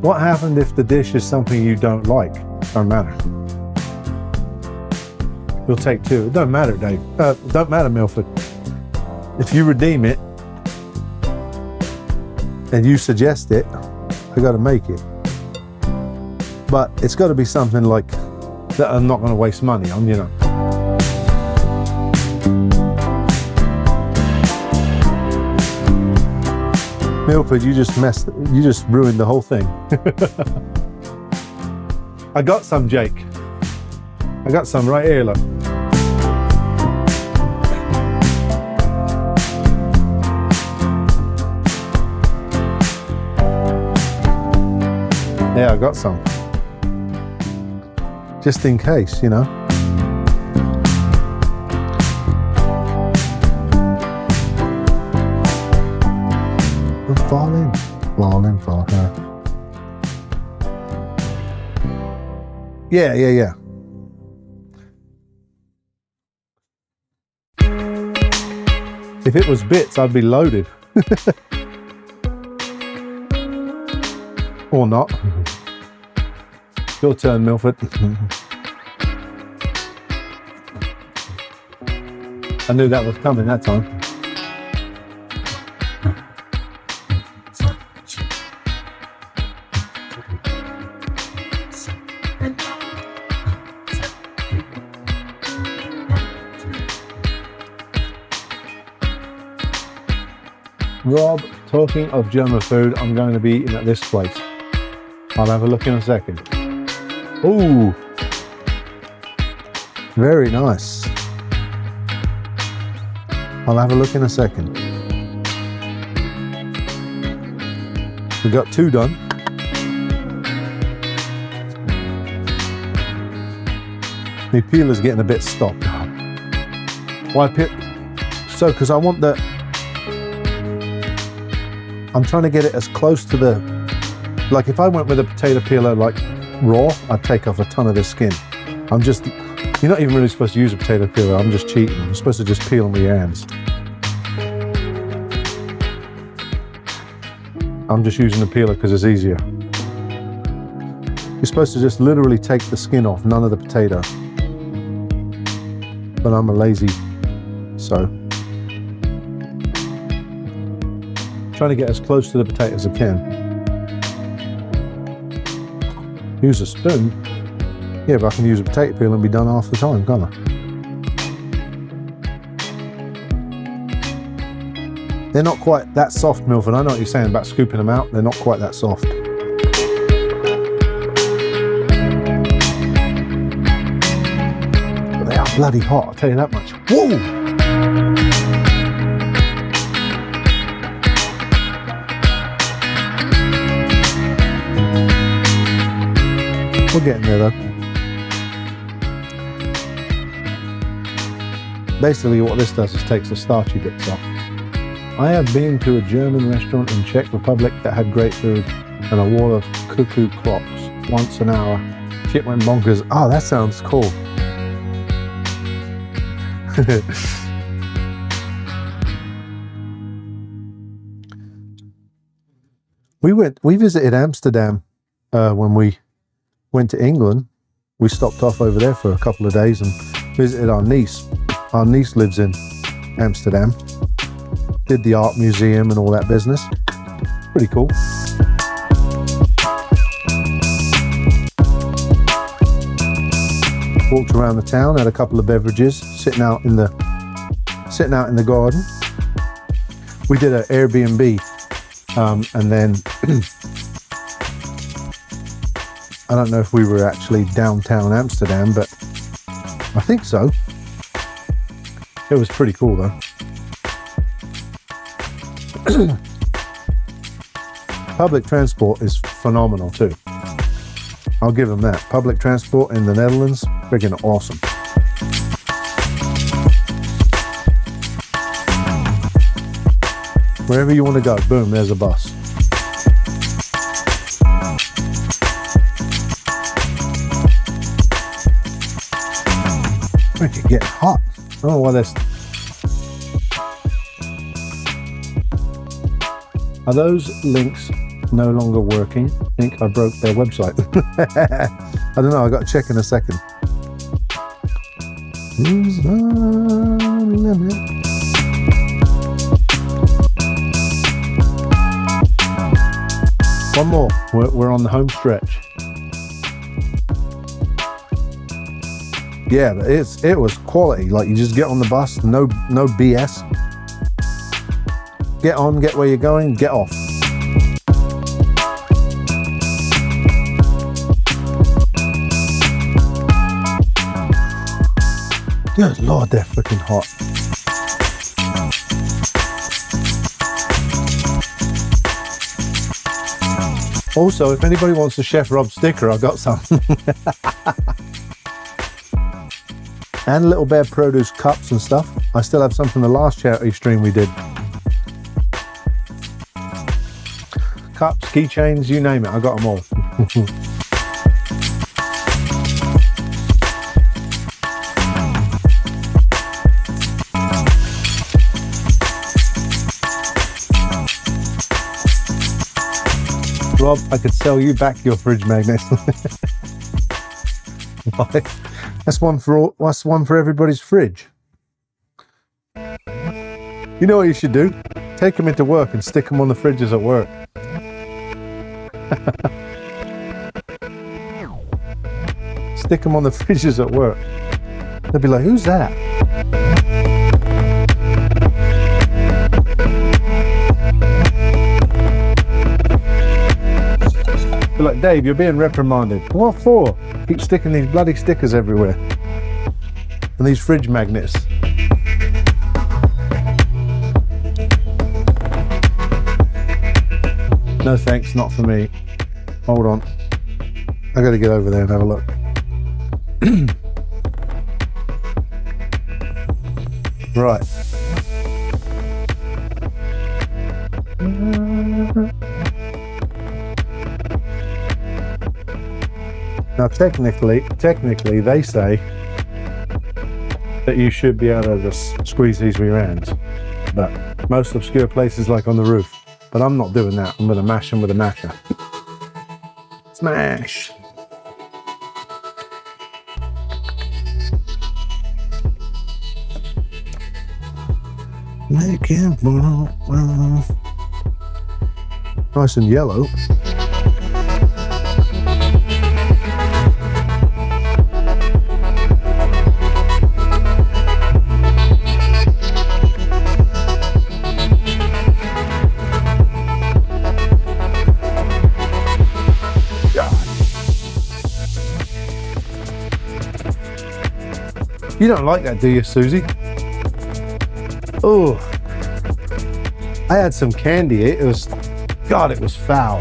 What happened if the dish is something you don't like? Don't matter. We'll take two. It don't matter, Dave. Don't matter, Milford. If you redeem it and you suggest it, I got to make it. But it's got to be something like that I'm not going to waste money on, you know. Milford, you just ruined the whole thing. I got some, Jake. I got some right here, look. Yeah, I got some. Just in case, you know. I'm falling for her. Yeah. If it was bits, I'd be loaded. Or not. Your turn, Milford. I knew that was coming that time. Rob, talking of German food, I'm going to be eating at this place. I'll have a look in a second. Ooh, very nice. I'll have a look in a second. We got two done. My peeler's getting a bit stopped. Why peel? So, because I want the. I'm trying to get it as close to the. Like if I went with a potato peeler like raw, I'd take off a ton of the skin. I'm just. You're not even really supposed to use a potato peeler. I'm just cheating. You're supposed to just peel them with your hands. I'm just using the peeler because it's easier. You're supposed to just literally take the skin off, none of the potato. But I'm a lazy, so. Trying to get as close to the potato as I can. Use a spoon. Yeah, but I can use a potato peel and be done half the time, can't I? They're not quite that soft, Milford. I know what you're saying about scooping them out. They're not quite that soft. But they are bloody hot, I'll tell you that much. Whoa! We're getting there though. Basically what this does is takes the starchy bits off. I have been to a German restaurant in Czech Republic that had great food and a wall of cuckoo clocks once an hour. Shit went bonkers. Oh, that sounds cool. We visited Amsterdam when we went to England. We stopped off over there for a couple of days and visited our niece. Our niece lives in Amsterdam. Did the art museum and all that business. Pretty cool. Walked around the town, had a couple of beverages, sitting out in the garden. We did an Airbnb, and then I don't know if we were actually downtown Amsterdam, but I think so. It was pretty cool though. Public transport is phenomenal too. I'll give them that. Public transport in the Netherlands, freaking awesome. Wherever you want to go, boom, there's a bus. Freaking getting hot. I don't know why that's... Are those links no longer working? I think I broke their website. I don't know, I got to check in a second. Who's the limit? One more, we're on the home stretch. Yeah, it was quality. Like, you just get on the bus, no BS. Get on, get where you're going, get off. Good Lord, they're freaking hot. Also, if anybody wants a Chef Rob sticker, I've got some. And Little Bear Produce cups and stuff. I still have some from the last charity stream we did. Cups, keychains, you name it, I got them all. Rob, I could sell you back your fridge magnets. Why? That's one for everybody's fridge. You know what you should do? Take them into work and stick them on the fridges at work. Stick them on the fridges at work. They'll be like, who's that? Be like, Dave, you're being reprimanded. What for? Keep sticking these bloody stickers everywhere. And these fridge magnets. No thanks, not for me. Hold on. I gotta get over there and have a look. Right. Now technically they say that you should be able to just squeeze these with your hands. But most obscure places like on the roof. But I'm not doing that. I'm going to mash them with a masher. Smash! Make it nice and yellow. You don't like that, do you, Susie? Oh, I had some candy. It was foul.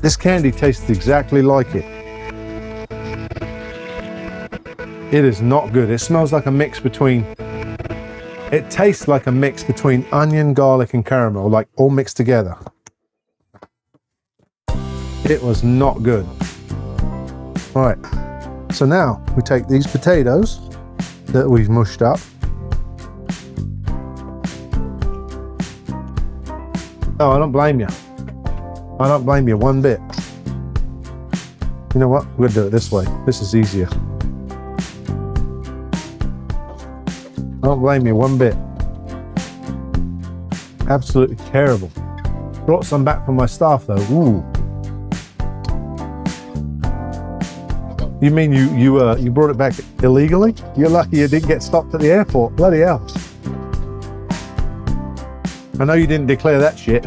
This candy tastes exactly like it. It is not good. It smells like a mix between, it tastes like a mix between onion, garlic, and caramel, like all mixed together. It was not good. All right, so now we take these potatoes that we've mushed up. Oh, I don't blame you. I don't blame you one bit. You know what? We're gonna do it this way. This is easier. I don't blame you one bit. Absolutely terrible. Brought some back from my staff though. Ooh. You mean you brought it back illegally? You're lucky you didn't get stopped at the airport. Bloody hell. I know you didn't declare that shit.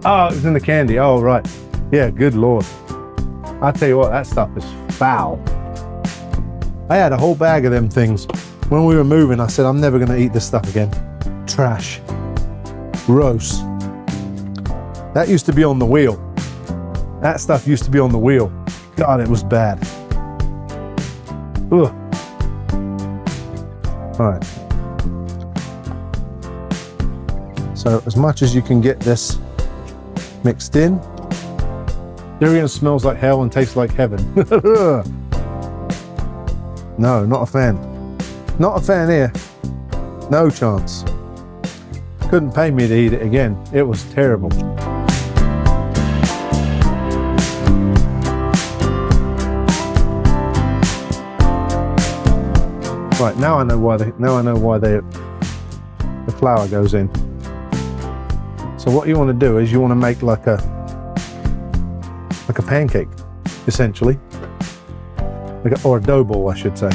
Oh, it was in the candy. Oh, right. Yeah, good Lord. I tell you what, that stuff is foul. I had a whole bag of them things. When we were moving, I said, I'm never going to eat this stuff again. Trash. Gross. That used to be on the wheel. That stuff used to be on the wheel. God, it was bad. Ugh. All right. So as much as you can get this mixed in. Durian smells like hell and tastes like heaven. No, not a fan. Not a fan here. No chance. Couldn't pay me to eat it again. It was terrible. Right, now I know why the flour goes in. So what you want to do is you want to make like a pancake, essentially, or a dough ball, I should say.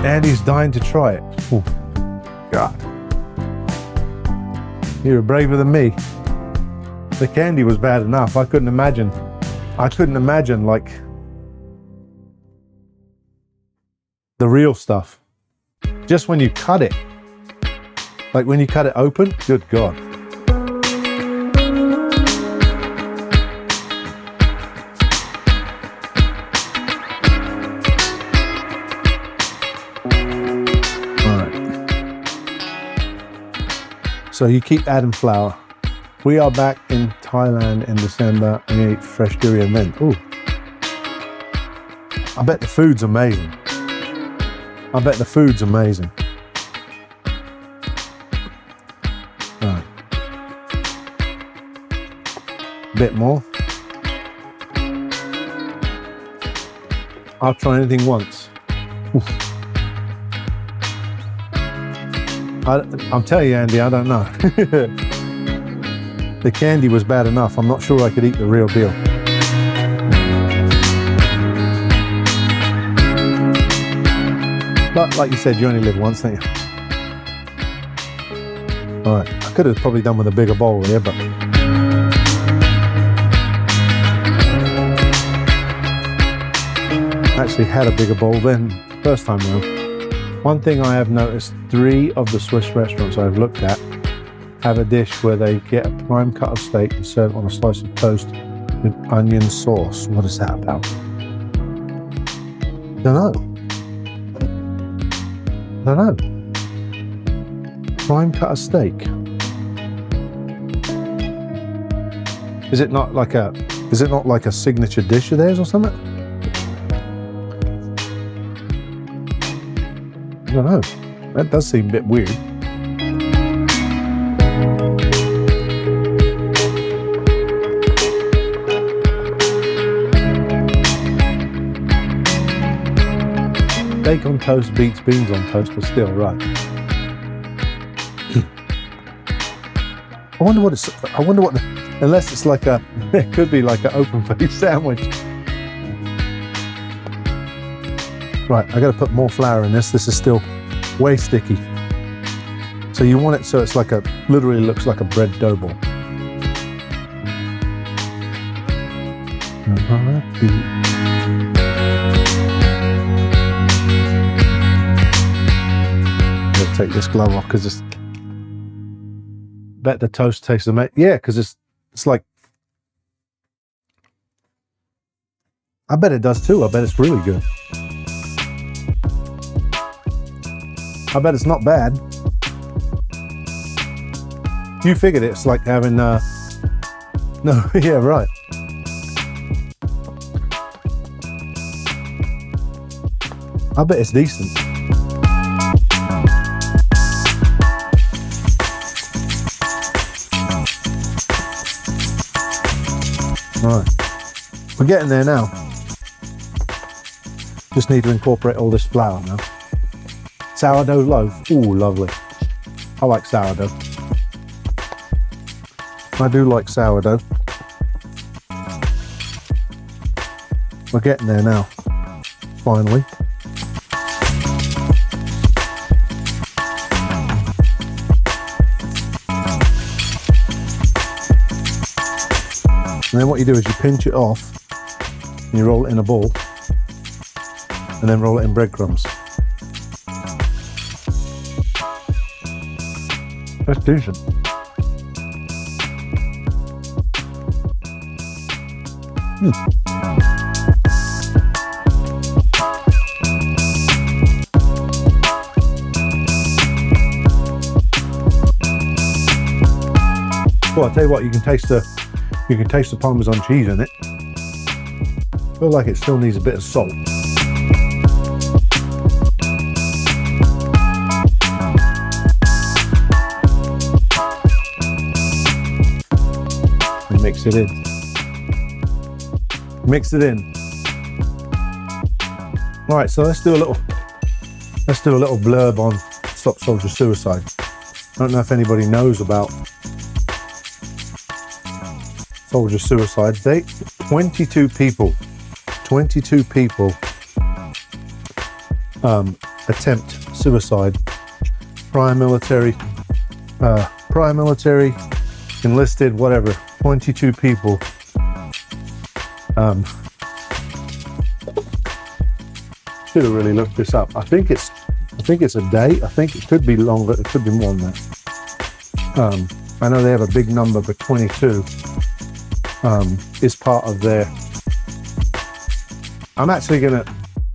Andy's dying to try it. Ooh, God, you were braver than me. The candy was bad enough. I couldn't imagine like the real stuff. Just when you cut it, like when you cut it open, good God. All right. So you keep adding flour. We are back in Thailand in December and we ate fresh durian then. Ooh. I bet the food's amazing. I bet the food's amazing. Right. Bit more. I'll try anything once. Oof. I'm telling you, Andy, I don't know. The candy was bad enough. I'm not sure I could eat the real deal. But like you said, you only live once, don't you? All right, I could have probably done with a bigger bowl here, but actually had a bigger bowl then first time round. One thing I have noticed, 3 of the Swiss restaurants I've looked at have a dish where they get a prime cut of steak and serve it on a slice of toast with onion sauce. What is that about? Don't know. Prime cut of steak. Is it not like a signature dish of theirs or something? I don't know. That does seem a bit weird. Steak on toast beats beans on toast, but still, right. I wonder what unless it's like it could be like an open face sandwich. Right, I gotta put more flour in this. This is still way sticky. So you want it so it's like literally looks like a bread dough ball. Take this glove off because it's bet the toast tastes amazing. Yeah, because It's like, I bet it does too. I bet it's really good. I bet it's not bad. You figured it's like having, no, yeah, right. I bet it's decent. Right, we're getting there now. Just need to incorporate all this flour now. Sourdough loaf, ooh, lovely. I like sourdough. I do like sourdough. We're getting there now, finally. And then what you do is you pinch it off and you roll it in a ball and then roll it in breadcrumbs. That's decent. Well, I'll tell you what, you can taste the Parmesan cheese in it. I feel like it still needs a bit of salt. And mix it in. Mix it in. All right, so let's do a little blurb on Stop Soldier Suicide. I don't know if anybody knows about Soldier Suicide. 22 people attempt suicide. Prior military, enlisted, whatever. 22 people. Should have really looked this up. I think it's a day. I think it could be longer. It could be more than that. I know they have a big number, but 22 is part of their.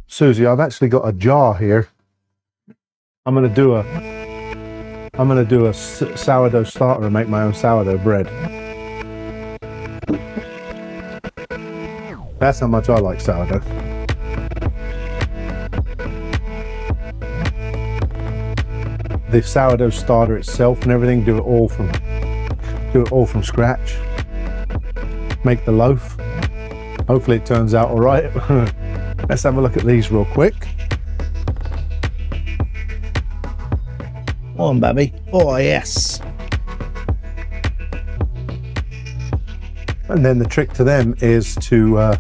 Susie, I've actually got a jar here. I'm gonna do a sourdough starter and make my own sourdough bread. That's how much I like sourdough. The sourdough starter itself and everything, do it all from scratch. Make the loaf. Hopefully it turns out all right. Let's have a look at these real quick. Come on, baby. Oh, yes. And then the trick to them is to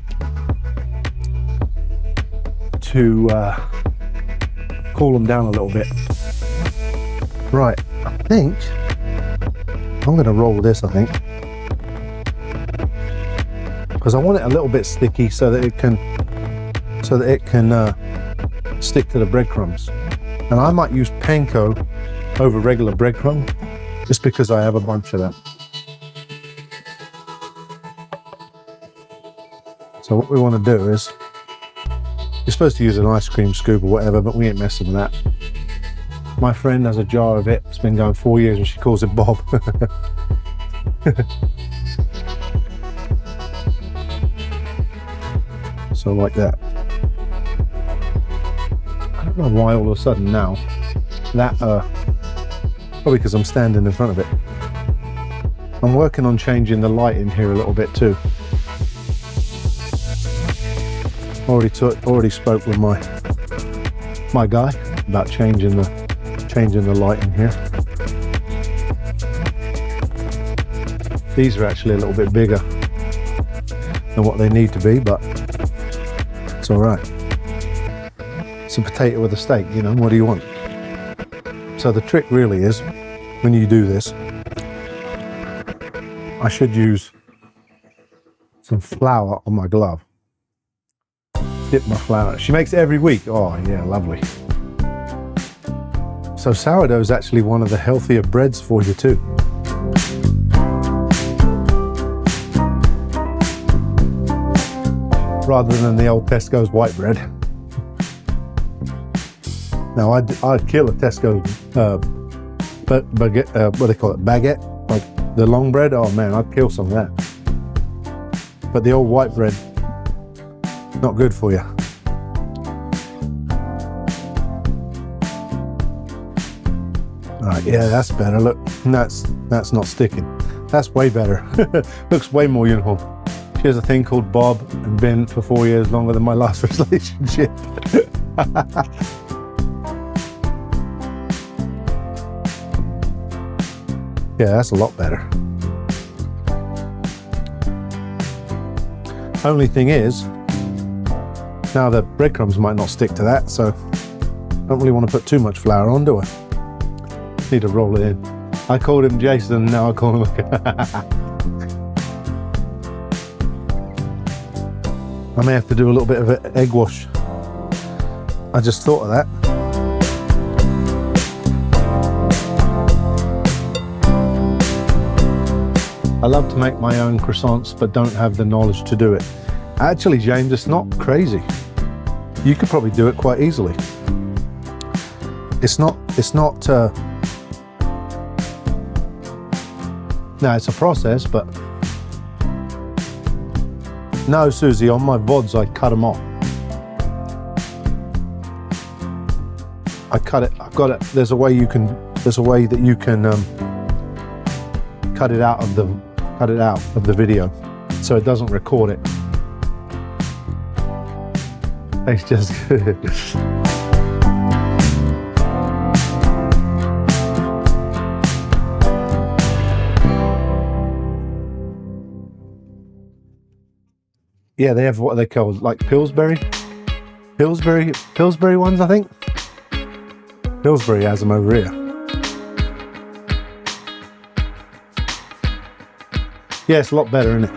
cool them down a little bit. Right, I think I'm going to roll this, I think, because I want it a little bit sticky so that it can stick to the breadcrumbs. And I might use panko over regular breadcrumb just because I have a bunch of them. So what we want to do is, you're supposed to use an ice cream scoop or whatever, but we ain't messing with that. My friend has a jar of it. It's been going 4 years and she calls it Bob. So like that. I don't know why all of a sudden now, that, probably because I'm standing in front of it. I'm working on changing the light in here a little bit too. Already spoke with my guy about changing the light in here. These are actually a little bit bigger than what they need to be, but it's all right. It's a potato with a steak, you know, what do you want? So the trick really is, when you do this, I should use some flour on my glove. Dip my flour. She makes it every week. Oh yeah, lovely. So sourdough is actually one of the healthier breads for you too. rather than the old Tesco's white bread. Now I'd kill a Tesco's baguette, what do they call it, baguette, like the long bread. Oh man, I'd kill some of that. But the old white bread, not good for you. All right, yeah, that's better. Look, that's not sticking. That's way better. Looks way more uniform. She has a thing called Bob and been for 4 years, longer than my last relationship. Yeah, that's a lot better. Only thing is, now the breadcrumbs might not stick to that, so I don't really want to put too much flour on, do I? Need to roll it in. I called him Jason, now I call him. I may have to do a little bit of an egg wash. I just thought of that. I love to make my own croissants, but don't have the knowledge to do it. Actually, James, it's not crazy. You could probably do it quite easily. No, it's a process, but no, Susie, on my VODs, I cut them off. I cut it, I've got it. There's a way that you can cut it out of the video so it doesn't record it. It's just good. Yeah, they have what they call like Pillsbury ones, I think. Pillsbury has them over here. Yeah, it's a lot better, isn't it?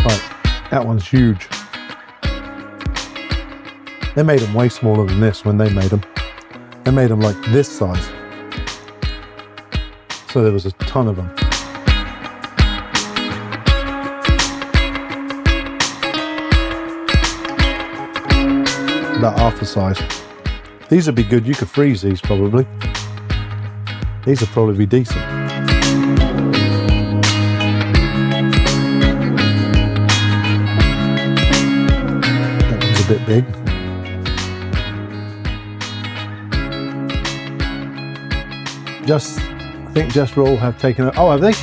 Right, that one's huge. They made them way smaller than this when they made them. They made them like this size. So there was a ton of them. About half the size. These would be good. You could freeze these probably. These would probably be decent. That one's a bit big. I think Just Roll have taken it. Oh, have they?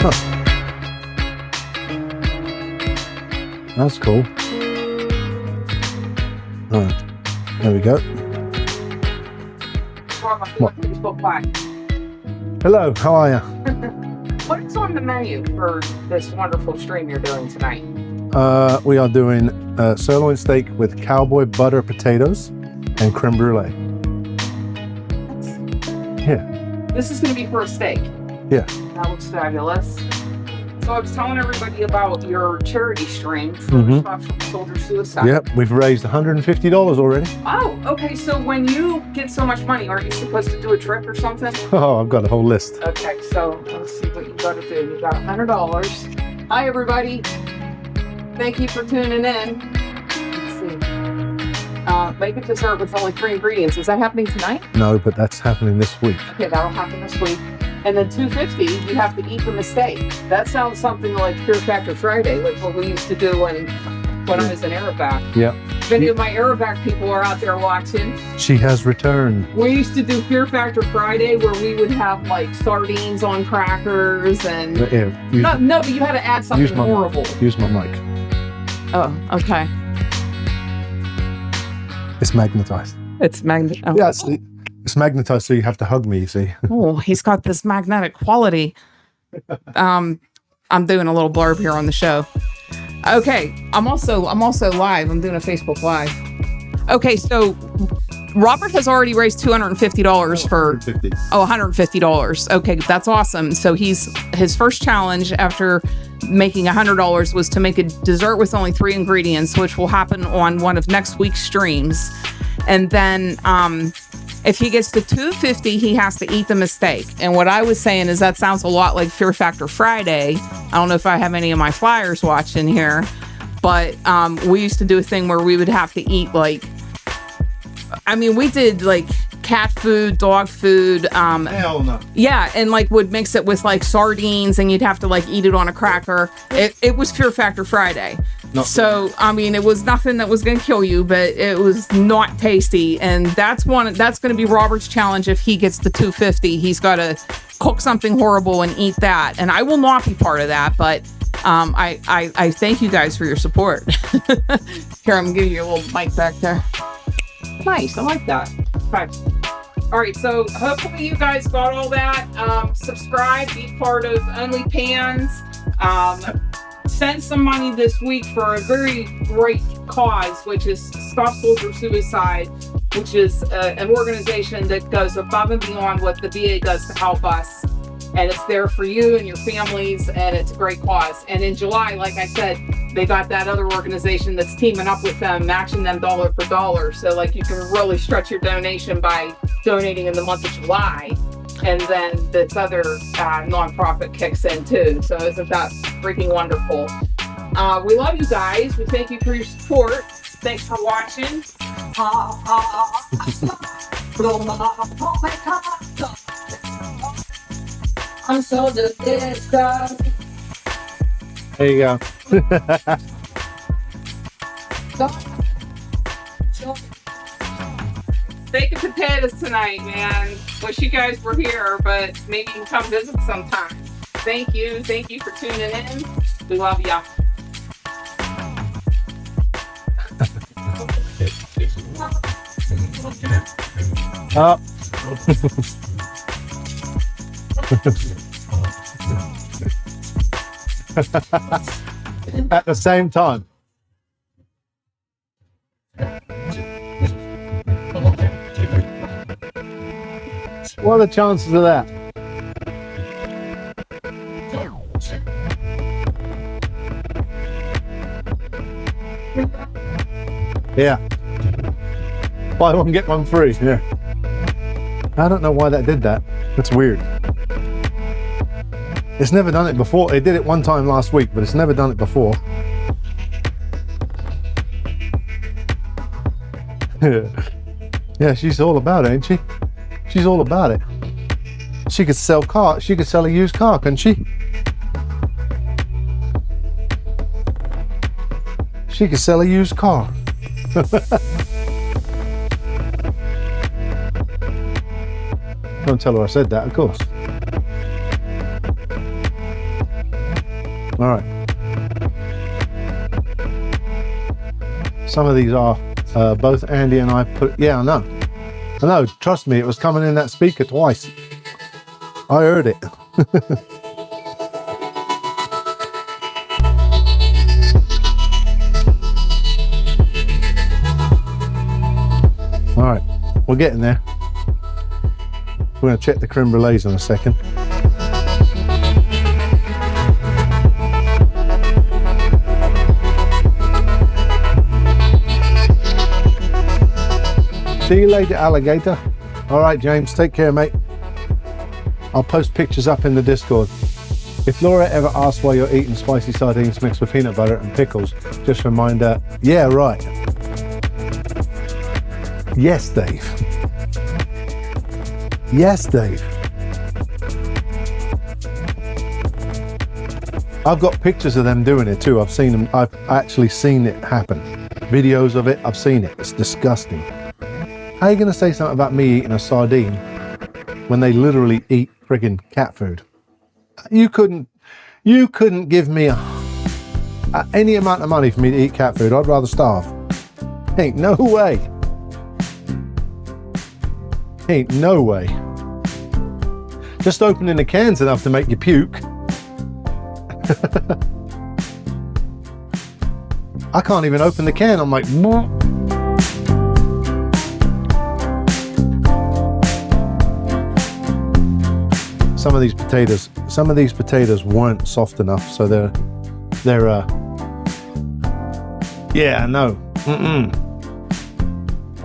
Huh. That's cool. All right, there we go. What? Hello, how are you? What's on the menu for this wonderful stream you're doing tonight? We are doing sirloin steak with Cowboy butter potatoes and creme brulee. Yeah. This is going to be for a steak. Yeah. That looks fabulous. So I was telling everybody about your charity stream for Stop Soldier Suicide. Yep, we've raised $150 already. Oh, okay. So when you get so much money, aren't you supposed to do a trip or something? Oh, I've got a whole list. Okay, so let's see what you got to do. You got $100. Hi, everybody. Thank you for tuning in. Let's see. Make a dessert with only 3 ingredients. Is that happening tonight? No, but that's happening this week. Okay, that'll happen this week. And then $250, you have to eat the mistake. That sounds something like Fear Factor Friday, like what we used to do when I was in Arabic. Yeah. If any of my Arabic people are out there watching. She has returned. We used to do Fear Factor Friday where we would have like sardines on crackers and... Yeah, no, but you had to add something horrible. Use my mic. Oh, okay. It's magnetized. It's magnet. Oh. Yeah, it's magnetized, so you have to hug me, you see. Oh, he's got this magnetic quality. I'm doing a little blurb here on the show. Okay, I'm also live. I'm doing a Facebook Live. Okay, so Robert has already raised $250 for $150. Okay, that's awesome. So his first challenge after making $100 was to make a dessert with only 3 ingredients, which will happen on one of next week's streams. And then if he gets to $250, he has to eat the mistake. And what I was saying is that sounds a lot like Fear Factor Friday. I don't know if I have any of my flyers watching here, but we used to do a thing where we would have to eat we did like cat food, dog food. Hell no. Yeah, and like would mix it with like sardines, and you'd have to like eat it on a cracker. It was Fear Factor Friday. It was nothing that was gonna kill you, but it was not tasty. And that's gonna be Robert's challenge. If he gets to 250, he's got to cook something horrible and eat that. And I will not be part of that, but I thank you guys for your support. Here, I'm gonna give you a little mic back there. Nice, I like that. Okay. All right, so hopefully you guys got all that. Subscribe, be part of Only Pans. Send some money this week for a very great cause, which is Stop Soldier Suicide, which is an organization that goes above and beyond what the VA does to help us. And it's there for you and your families, and it's a great cause. And in July, like I said, they got that other organization that's teaming up with them, matching them dollar for dollar. So like you can really stretch your donation by donating in the month of July. And then this other nonprofit kicks in too. So isn't that freaking wonderful? We love you guys. We thank you for your support. Thanks for watching. I'm so disgusted. There you go. Steak and potatoes tonight, man. Wish you guys were here, but maybe you can come visit sometime. Thank you for tuning in. We love ya. Oh. At the same time. What are the chances of that? Yeah. Buy one, get one free. Yeah. I don't know why that did that. That's weird. It's never done it before. It did it one time last week, but it's never done it before. Yeah, she's all about it, ain't she? She's all about it. She could sell car. She could sell a used car, couldn't she? She could sell a used car. Don't tell her I said that, of course. All right. Some of these are both Andy and I put. Yeah, I know. I know. Trust me, it was coming in that speaker twice. I heard it. All right, we're getting there. We're going to check the creme brulees in a second. See you later, alligator. All right, James, take care, mate. I'll post pictures up in the Discord. If Laura ever asks why you're eating spicy sardines mixed with peanut butter and pickles, just remind her, yeah, right. Yes, Dave. Yes, Dave. I've got pictures of them doing it too. I've seen them. I've actually seen it happen. Videos of it. I've seen it. It's disgusting. How are you going to say something about me eating a sardine when they literally eat friggin' cat food? You couldn't give me any amount of money for me to eat cat food. I'd rather starve. Ain't no way. Ain't no way. Just opening the can's enough to make you puke. I can't even open the can. I'm like, some of these potatoes weren't soft enough, so they're yeah, no.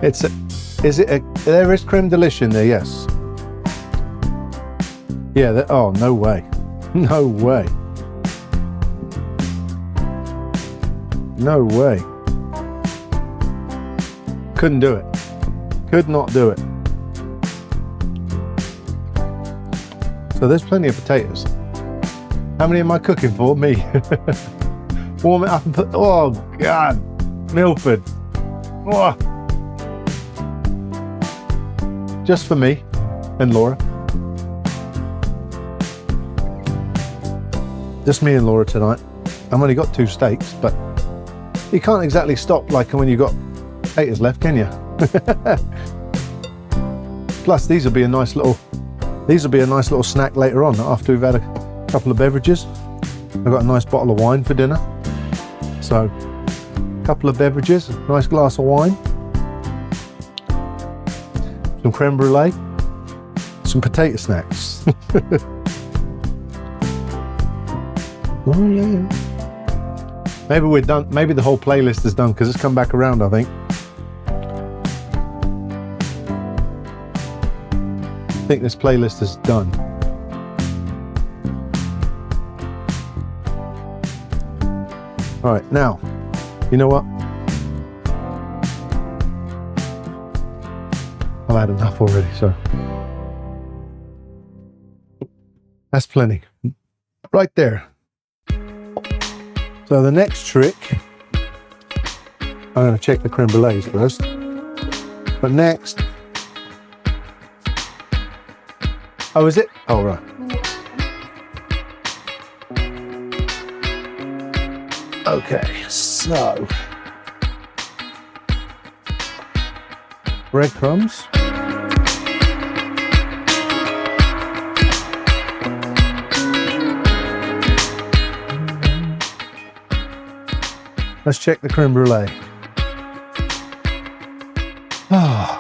There is creme delish in there, yes. Yeah, oh, no way. No way. No way. Couldn't do it. Could not do it. So there's plenty of potatoes. How many am I cooking for? Me. Warm it up and put, oh God, Milford. Oh. Just for me and Laura. Just me and Laura tonight. I've only got 2 steaks, but you can't exactly stop like when you've got potatoes left, can you? Plus, these will be a nice little snack later on after we've had a couple of beverages. I've got a nice bottle of wine for dinner. So, a couple of beverages, a nice glass of wine, some creme brulee, some potato snacks. Oh yeah. Maybe we're done. Maybe the whole playlist is done because it's come back around, I think. I think this playlist is done. All right, now, you know what? I've had enough already, so that's plenty. Right there. So the next trick, I'm going to check the creme brulees first. But next, oh, is it? Oh, right. Okay, so breadcrumbs. Let's check the creme brulee. Oh.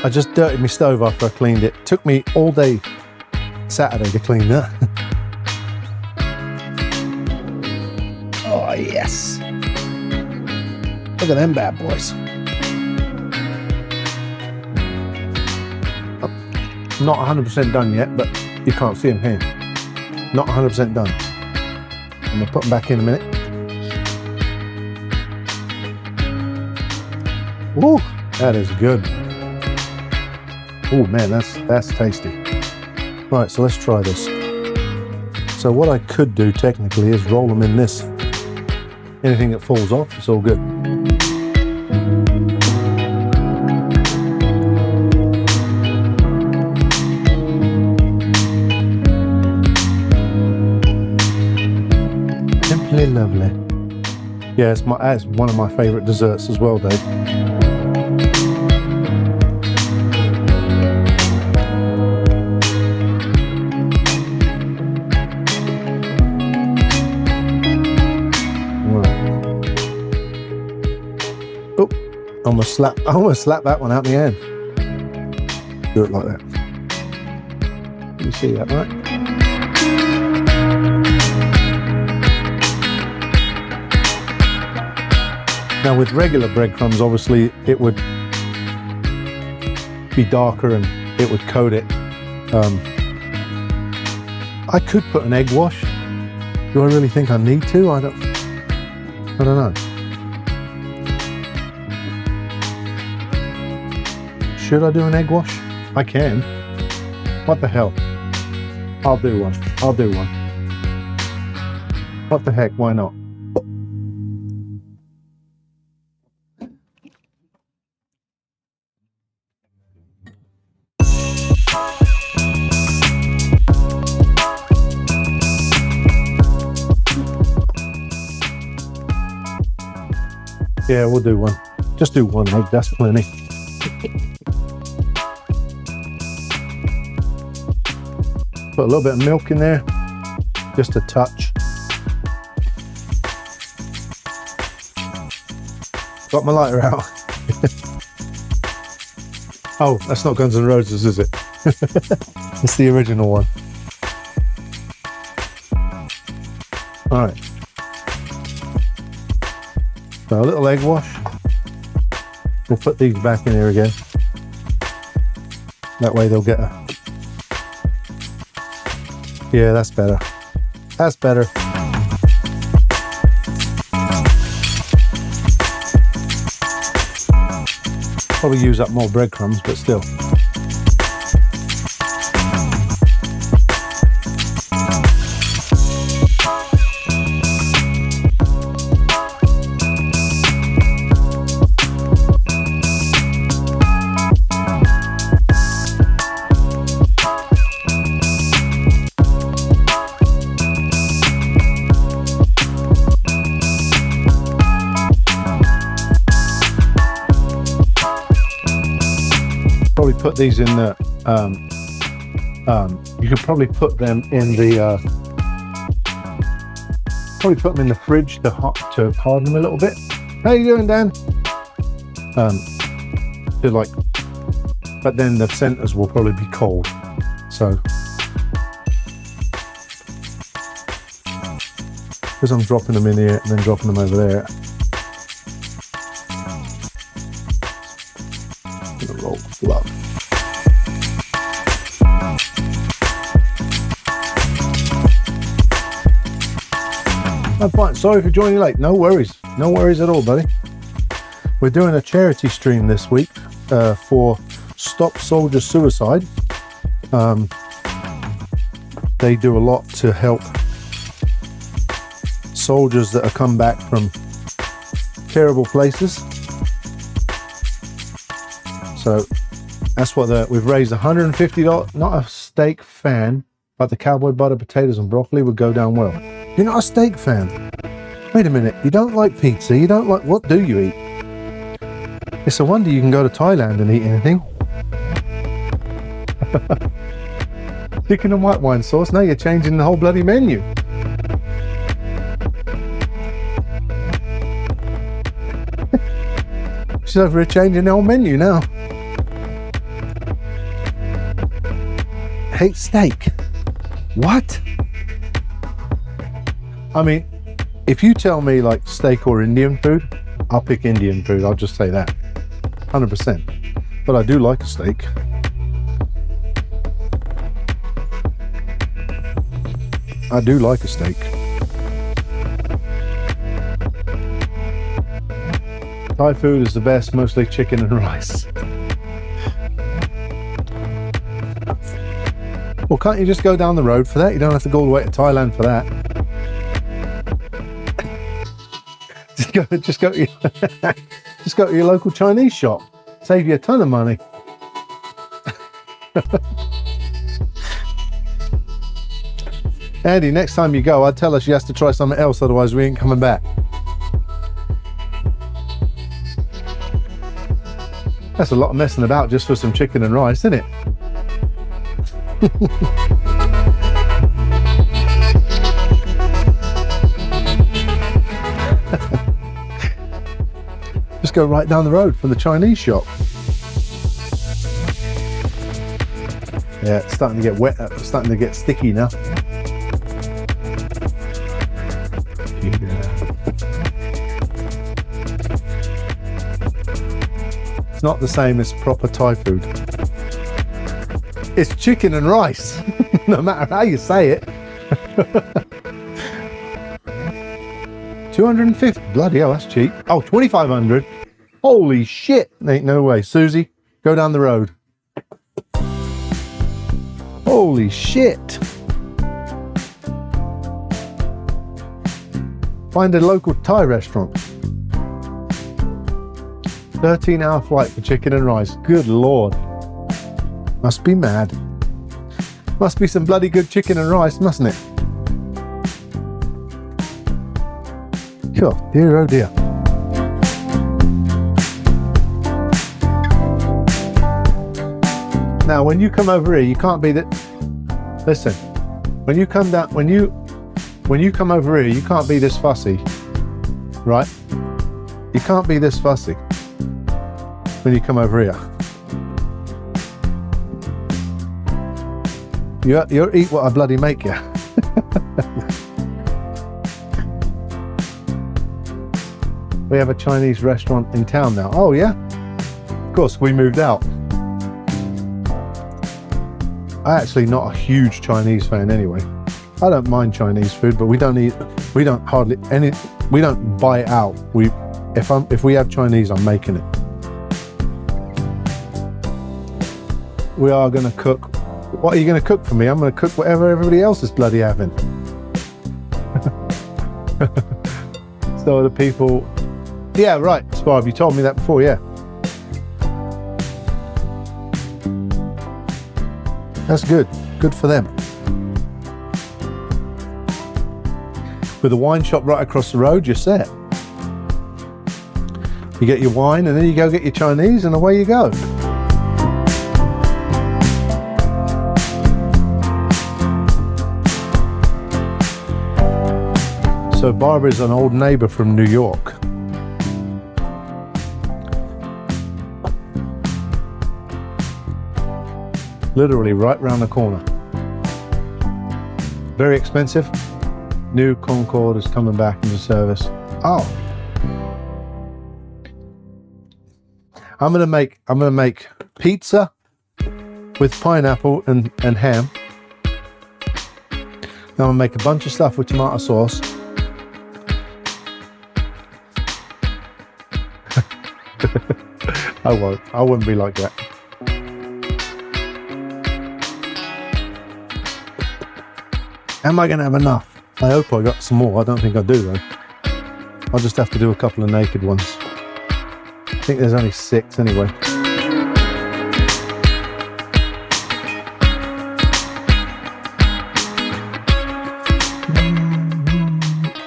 I just dirtied my stove after I cleaned it. Took me all day Saturday to clean that. Oh yes. Look at them bad boys. Not 100% done yet, but you can't see them here. Not 100% done. I'm gonna put them back in a minute. Ooh, that is good. Oh man, that's tasty. Right, so let's try this. So what I could do technically is roll them in this. Anything that falls off, it's all good. Simply lovely. Yeah, it's one of my favourite desserts as well, Dave. I almost slap that one out my hand. Do it like that. You see that, right? Now with regular breadcrumbs, obviously it would be darker and it would coat it. I could put an egg wash. Do I really think I need to? I don't know. Should I do an egg wash? I can. What the hell? I'll do one. What the heck? Why not? Yeah, we'll do one. Just do one egg, that's plenty. Put a little bit of milk in there, just a touch. Got my lighter out. Oh, that's not Guns N' Roses, is it? It's the original one. All right. So a little egg wash. We'll put these back in here again. That way they'll get a... Yeah, that's better. That's better. Probably use up more breadcrumbs, but still. Put these in the you could probably put them in the fridge to harden them a little bit. How you doing, Dan? But then the centers will probably be cold, so because I'm dropping them in here and then dropping them over there. Gonna roll glove. I'm fine. Sorry for joining late. No worries. No worries at all, buddy. We're doing a charity stream this week for Stop Soldier Suicide. They do a lot to help soldiers that have come back from terrible places. So that's what we've raised $150. Not a steak fan, but the Cowboy butter, potatoes, and broccoli would go down well. You're not a steak fan. Wait a minute, you don't like pizza, you don't like... What do you eat? It's a wonder you can go to Thailand and eat anything. Chicken and white wine sauce, now you're changing the whole bloody menu. She's over here changing the whole menu now. Hate steak. What? I mean, if you tell me like steak or Indian food, I'll pick Indian food. I'll just say that, 100%. But I do like a steak. I do like a steak. Thai food is the best, mostly chicken and rice. Well, can't you just go down the road for that? You don't have to go all the way to Thailand for that. Just go to your local Chinese shop. Save you a ton of money. Andy, next time you go, I'd tell her she has to try something else, otherwise we ain't coming back. That's a lot of messing about just for some chicken and rice, isn't it? Just go right down the road from the Chinese shop. Yeah, it's starting to get wet, it's starting to get sticky now. It's not the same as proper Thai food. It's chicken and rice, no matter how you say it. 250, bloody hell, that's cheap. Oh, 2,500. Holy shit, ain't no way. Susie, go down the road. Holy shit. Find a local Thai restaurant. 13-hour flight for chicken and rice. Good Lord. Must be mad. Must be some bloody good chicken and rice, mustn't it? Oh dear, oh dear. Now, when you come over here, you can't be that. Listen, when you come down, when you come over here, you can't be this fussy, right? You can't be this fussy when you come over here. You eat what I bloody make you. We have a Chinese restaurant in town now. Oh yeah? Of course, we moved out. I'm actually not a huge Chinese fan anyway. I don't mind Chinese food, but we don't buy it out. If we have Chinese, I'm making it. We are gonna cook. What are you gonna cook for me? I'm gonna cook whatever everybody else is bloody having. So the people, yeah, right, Sparv, you told me that before, yeah. That's good. Good for them. With a wine shop right across the road, you're set. You get your wine and then you go get your Chinese and away you go. So Barbara's an old neighbor from New York. Literally right round the corner. Very expensive. New Concorde is coming back into service. Oh. I'm gonna make pizza with pineapple and ham. I'm gonna make a bunch of stuff with tomato sauce. I won't. I wouldn't be like that. Am I gonna have enough? I hope I got some more. I don't think I do though. I'll just have to do a couple of naked ones. I think there's only 6 anyway.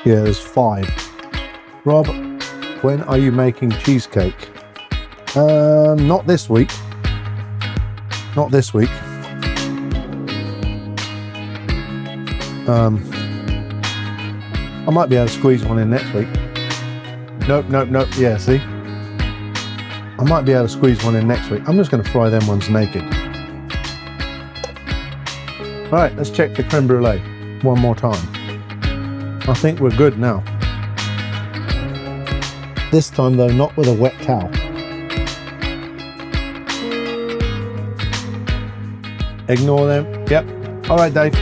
Yeah, there's 5. Rob, when are you making cheesecake? Not this week. Not this week. I might be able to squeeze one in next week. Nope. Yeah, see? I might be able to squeeze one in next week. I'm just going to fry them ones naked. All right, let's check the creme brulee one more time. I think we're good now. This time though, not with a wet towel. Ignore them. Yep. All right, Dave.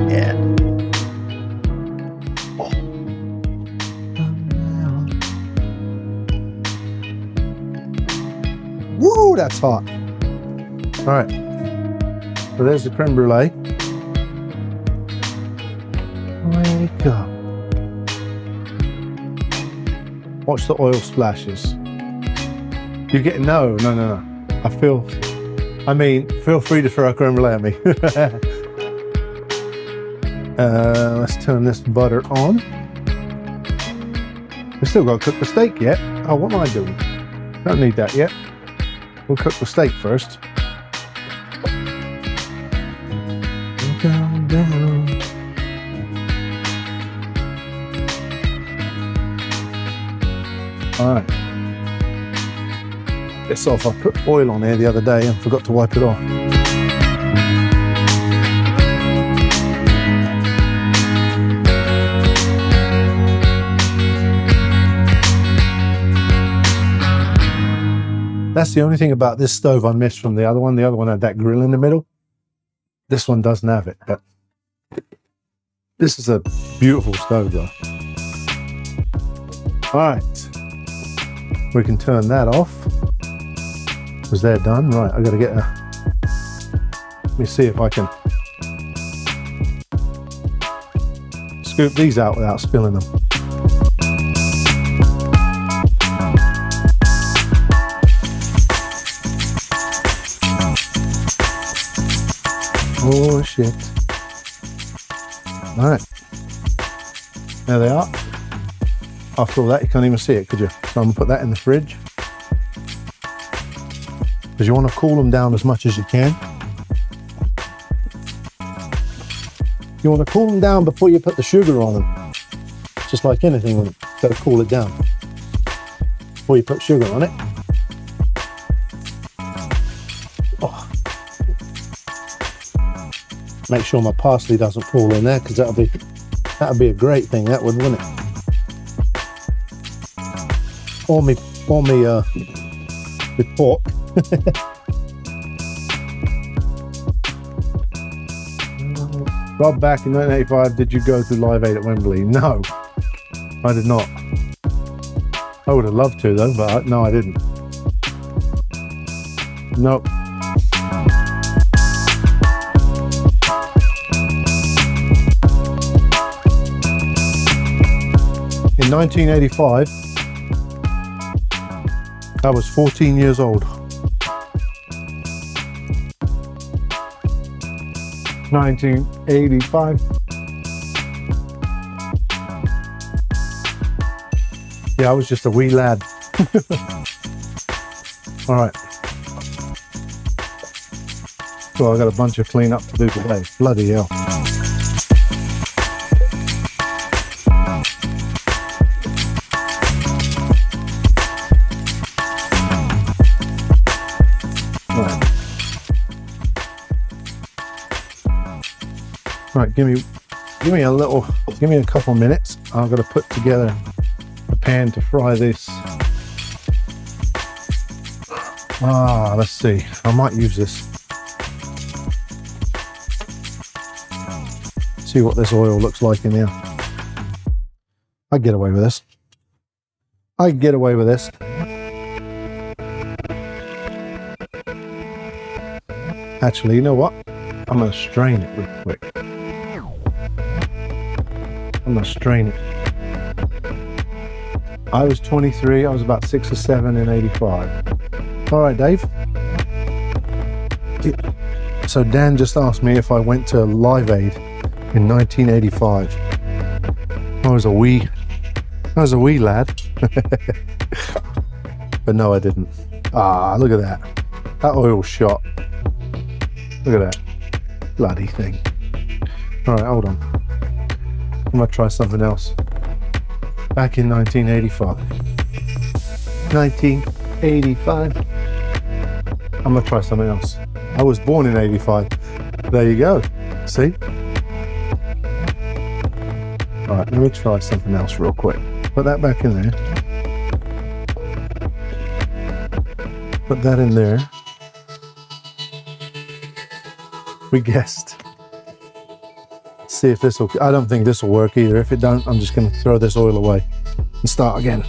Yeah. Oh. Woo, that's hot. All right. So there's the creme brulee. Where'd it go? Watch the oil splashes. You're getting no. Feel free to throw a creme brulee at me. Let's turn this butter on. We still got to cook the steak yet. Oh, what am I doing? Don't need that yet. We'll cook the steak first. Down. All right. This off. I put oil on here the other day and forgot to wipe it off. That's the only thing about this stove I missed from the other one. The other one had that grill in the middle. This one doesn't have it, but this is a beautiful stove though. All right, we can turn that off because they're done. Right, I gotta get a, let me see if I can scoop these out without spilling them. Oh shit. All right, there they are. After all that, you can't even see it, could you? So I'm gonna put that in the fridge because you want to cool them down as much as you can. You want to cool them down before you put the sugar on them. Just like anything, you've got to cool it down before you put sugar on it. Make sure my parsley doesn't fall in there, because that'll be a great thing, that would, wouldn't it? Or me with pork. Rob, back in 1985, did you go to Live Aid at Wembley? No, I did not. I would have loved to though, but no, I didn't. Nope. In 1985, I was 14 years old. 1985. Yeah, I was just a wee lad. All right. Well, I got a bunch of clean up to do today. Bloody hell. Right, give me a couple of minutes. I'm going to put together a pan to fry this. Let's see. I might use this. See what this oil looks like in here. I'd get away with this. I'd get away with this. Actually, you know what? I'm going to strain it real quick. I'm going to strain it. I was 23. I was about 6 or 7 in 85. All right, Dave. So Dan just asked me if I went to Live Aid in 1985. I was a wee lad. But no, I didn't. Look at that. That oil shot. Look at that. Bloody thing. All right, hold on. I'm going to try something else. Back in 1985. 1985. I'm going to try something else. I was born in 85. There you go. See? All right, let me try something else real quick. Put that back in there. Put that in there. We guessed. See if this will, I don't think this will work either. If it don't, I'm just going to throw this oil away and start again.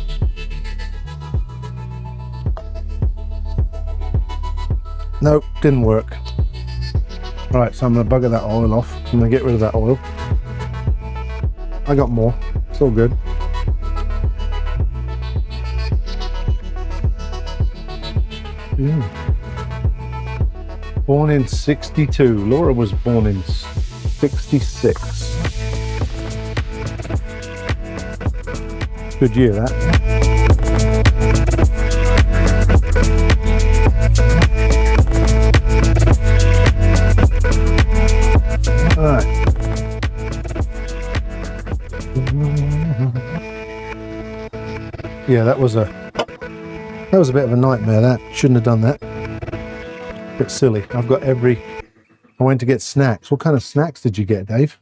Nope, didn't work. All right, so I'm going to bugger that oil off. I'm going to get rid of that oil. I got more. It's all good. Born in 62. Laura was born in 66. Good year, that. All right. Yeah, that was a bit of a nightmare. That shouldn't have done that. Bit silly. I went to get snacks. What kind of snacks did you get, Dave?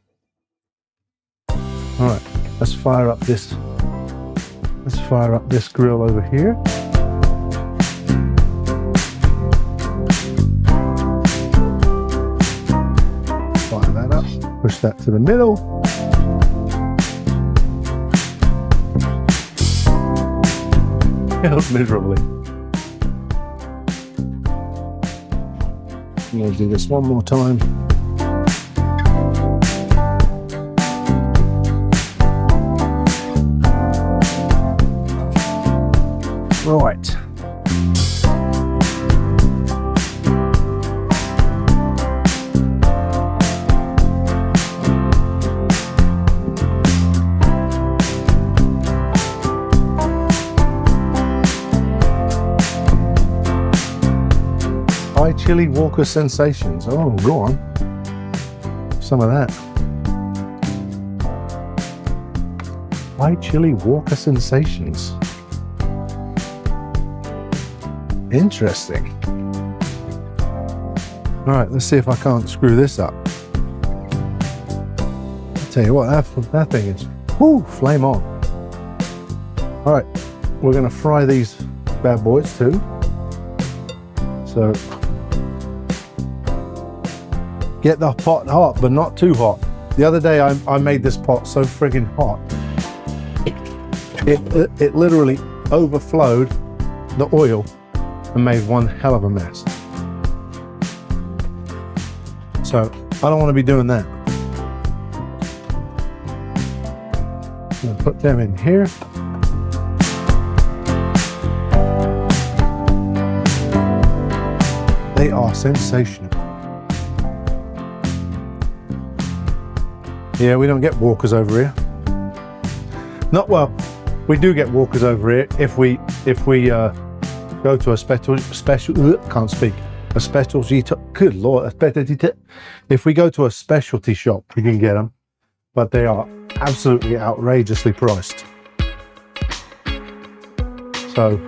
All right, let's fire up this grill over here. Fire that up. Push that to the middle. Failed miserably. I'm going to do this one more time. Right. Chili Walker Sensations. Oh, go on. Some of that. Why Chili Walker Sensations? Interesting. All right, let's see if I can't screw this up. tell you what, that thing is, whoo, flame on. All right, we're gonna fry these bad boys too. So get the pot hot, but not too hot. The other day I made this pot so friggin' hot. It literally overflowed the oil and made one hell of a mess. So I don't want to be doing that. I'm gonna put them in here. They are sensational. Yeah, we don't get walkers over here. Not well. We do get walkers over here if we go to a can't speak. A specialty. Good lord, a specialty. If we go to a specialty shop, we can get them, but they are absolutely outrageously priced. So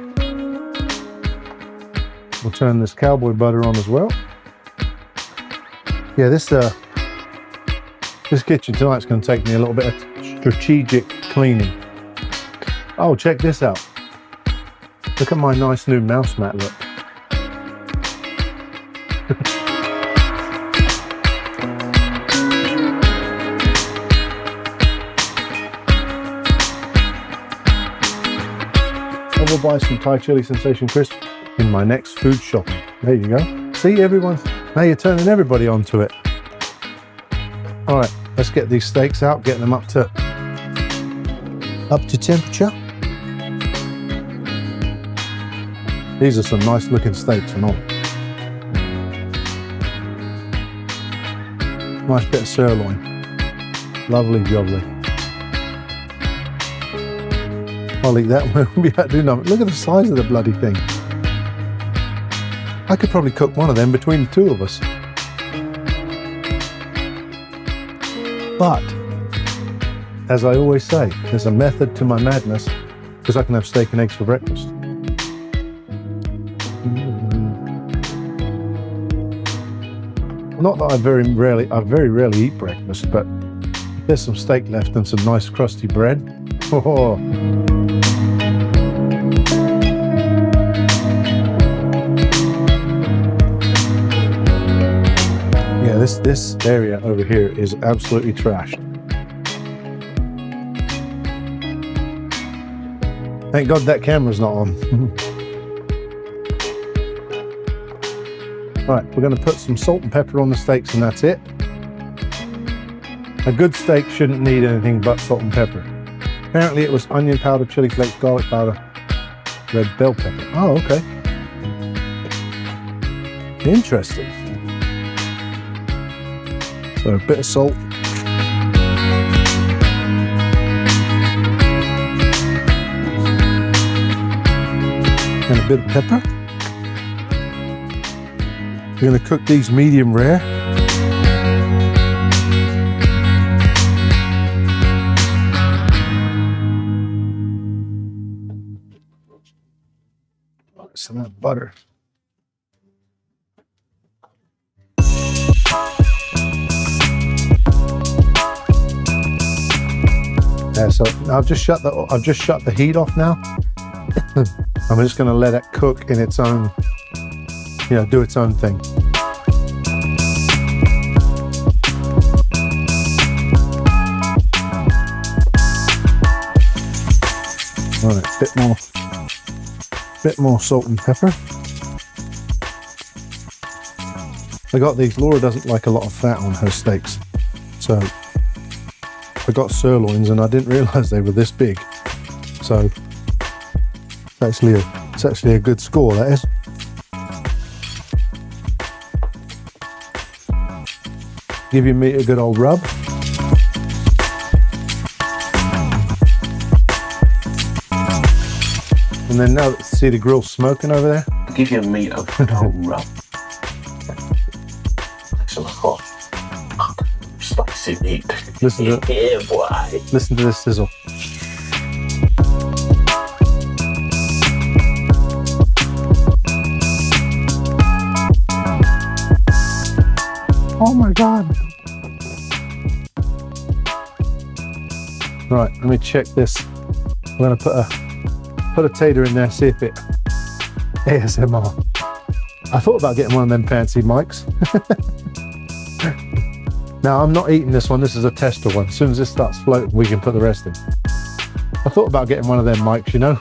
we'll turn this cowboy butter on as well. Yeah, this kitchen tonight's going to take me a little bit of strategic cleaning. Oh, check this out. Look at my nice new mouse mat, look. I will buy some Thai chili sensation crisp in my next food shopping. There you go. See, everyone, now you're turning everybody onto it. All right, let's get these steaks out, get them up to temperature. These are some nice looking steaks and all. Nice bit of sirloin. Lovely jubbly. I'll eat that one. We have to do nothing. Look at the size of the bloody thing. I could probably cook one of them between the two of us. But, as I always say, there's a method to my madness, because I can have steak and eggs for breakfast. Not that I very rarely eat breakfast, but there's some steak left and some nice crusty bread. Oh. Yeah, this area over here is absolutely trashed. Thank God that camera's not on. Right, we're going to put some salt and pepper on the steaks and that's it. A good steak shouldn't need anything but salt and pepper. Apparently it was onion powder, chili flakes, garlic powder, red bell pepper. Oh, okay. Interesting. So a bit of salt. And a bit of pepper. We're going to cook these medium rare. Some of that butter. Yeah, so I've just shut the heat off now. I'm just going to let it cook in its own, do its own thing. All right, bit more salt and pepper. I got these. Laura doesn't like a lot of fat on her steaks, so I got sirloins and I didn't realise they were this big. So it's actually a good score, that is. Give your meat a good old rub. And then now, see the grill smoking over there? Give your meat a good old rub. Some hot, spicy meat. Listen to it. Yeah, boy. Listen to this sizzle. Oh my God. Right, let me check this. I'm gonna put a tater in there, see if it ASMR. I thought about getting one of them fancy mics. Now I'm not eating this one, this is a tester one. As soon as this starts floating, we can put the rest in. I thought about getting one of them mics, you know?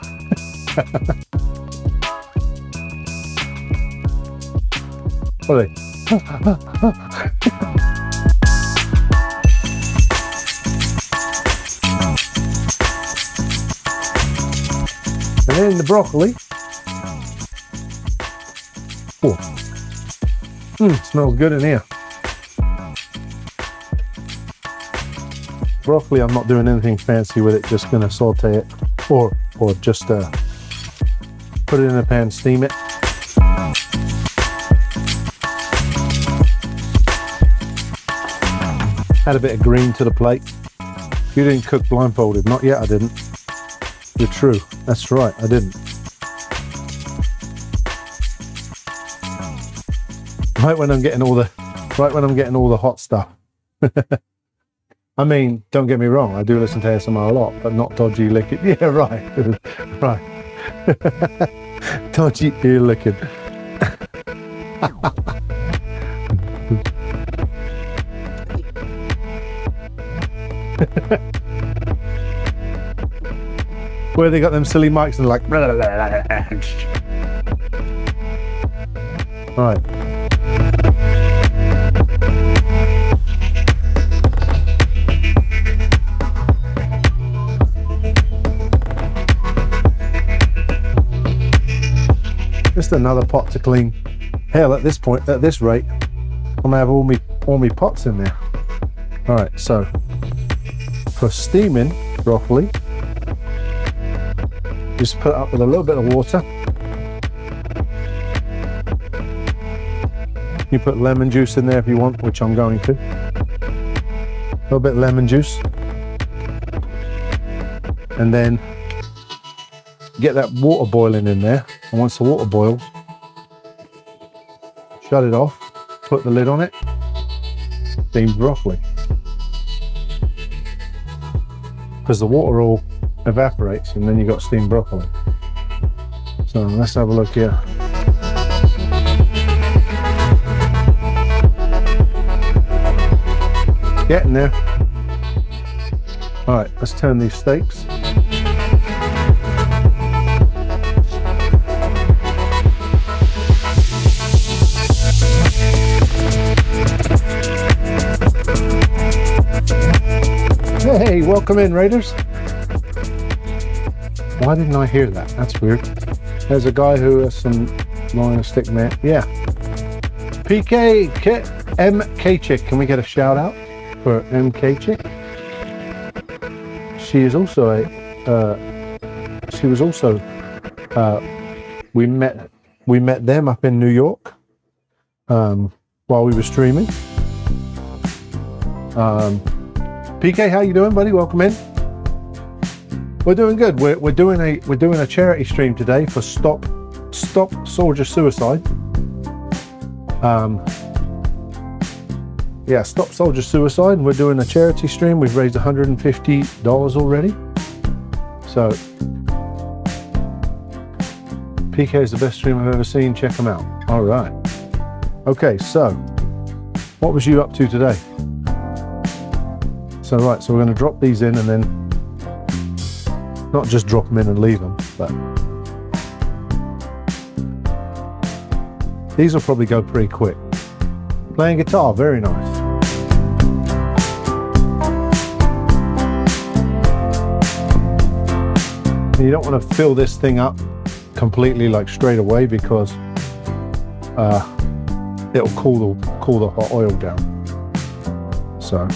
What are they? And then the broccoli. Oh. Smells good in here. Broccoli, I'm not doing anything fancy with it, just gonna saute it or just put it in a pan, steam it. Add a bit of green to the plate. You didn't cook blindfolded. Not yet, I didn't. You're true. That's right, I didn't. Right when I'm getting all the hot stuff. I mean, don't get me wrong, I do listen to ASMR a lot, but not dodgy licking. Yeah, right. Right. Dodgy ear licking. Where they got them silly mics and like right. Just another pot to clean. Hell, at this point, at this rate, I'm gonna have all me pots in there. All right, so for steaming broccoli, just put it up with a little bit of water. You put lemon juice in there if you want, which I'm going to. A little bit of lemon juice. And then get that water boiling in there. And once the water boils, shut it off, put the lid on it, steam broccoli. Because the water all evaporates and then you got steamed broccoli. So let's have a look here. Getting there. All right, let's turn these steaks. Hey, welcome in, Raiders. Why didn't I hear that? That's weird. There's a guy who has some line of stick man. Yeah. PK MK Chick. Can we get a shout out for MK Chick? She is also we met them up in New York while we were streaming. PK, how you doing, buddy? Welcome in. We're doing good. We're doing a charity stream today for Stop Soldier Suicide. Yeah, Stop Soldier Suicide. We're doing a charity stream. We've raised $150 already. So PK is the best stream I've ever seen. Check him out. All right. Okay, so what was you up to today? So right, so we're going to drop these in and then not just drop them in and leave them, but these will probably go pretty quick. Playing guitar, very nice. And you don't want to fill this thing up completely like straight away because it'll cool the hot oil down. So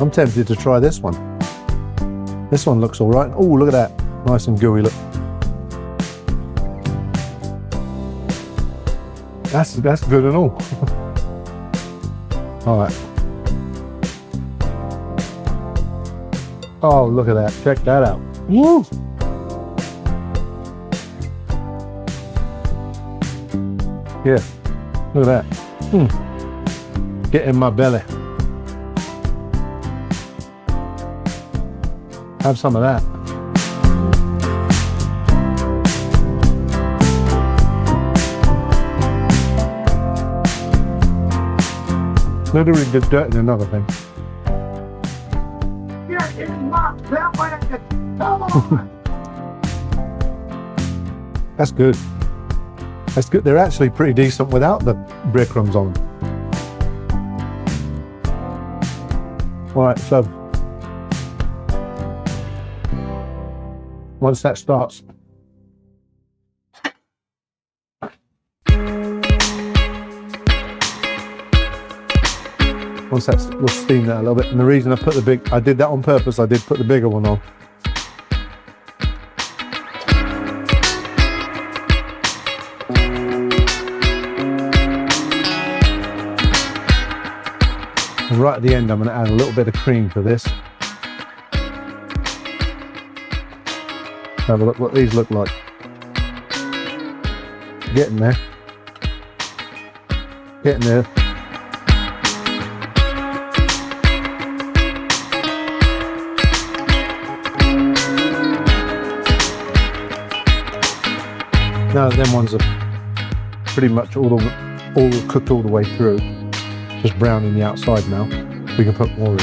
I'm tempted to try this one. This one looks all right. Oh, look at that. Nice and gooey, look. That's good and all. All right. Oh, look at that. Check that out. Woo! Yeah, look at that. Get in my belly. Have some of that. Literally just dirt in another thing. That's good. That's good. They're actually pretty decent without the breadcrumbs on them. All right, so once that starts, we'll steam that a little bit. And the reason I did that on purpose, I did put the bigger one on. And right at the end, I'm going to add a little bit of cream to this. Have a look what these look like. Getting there. Getting there. Now them ones are pretty much all cooked all the way through. Just browning the outside now. We can put more in.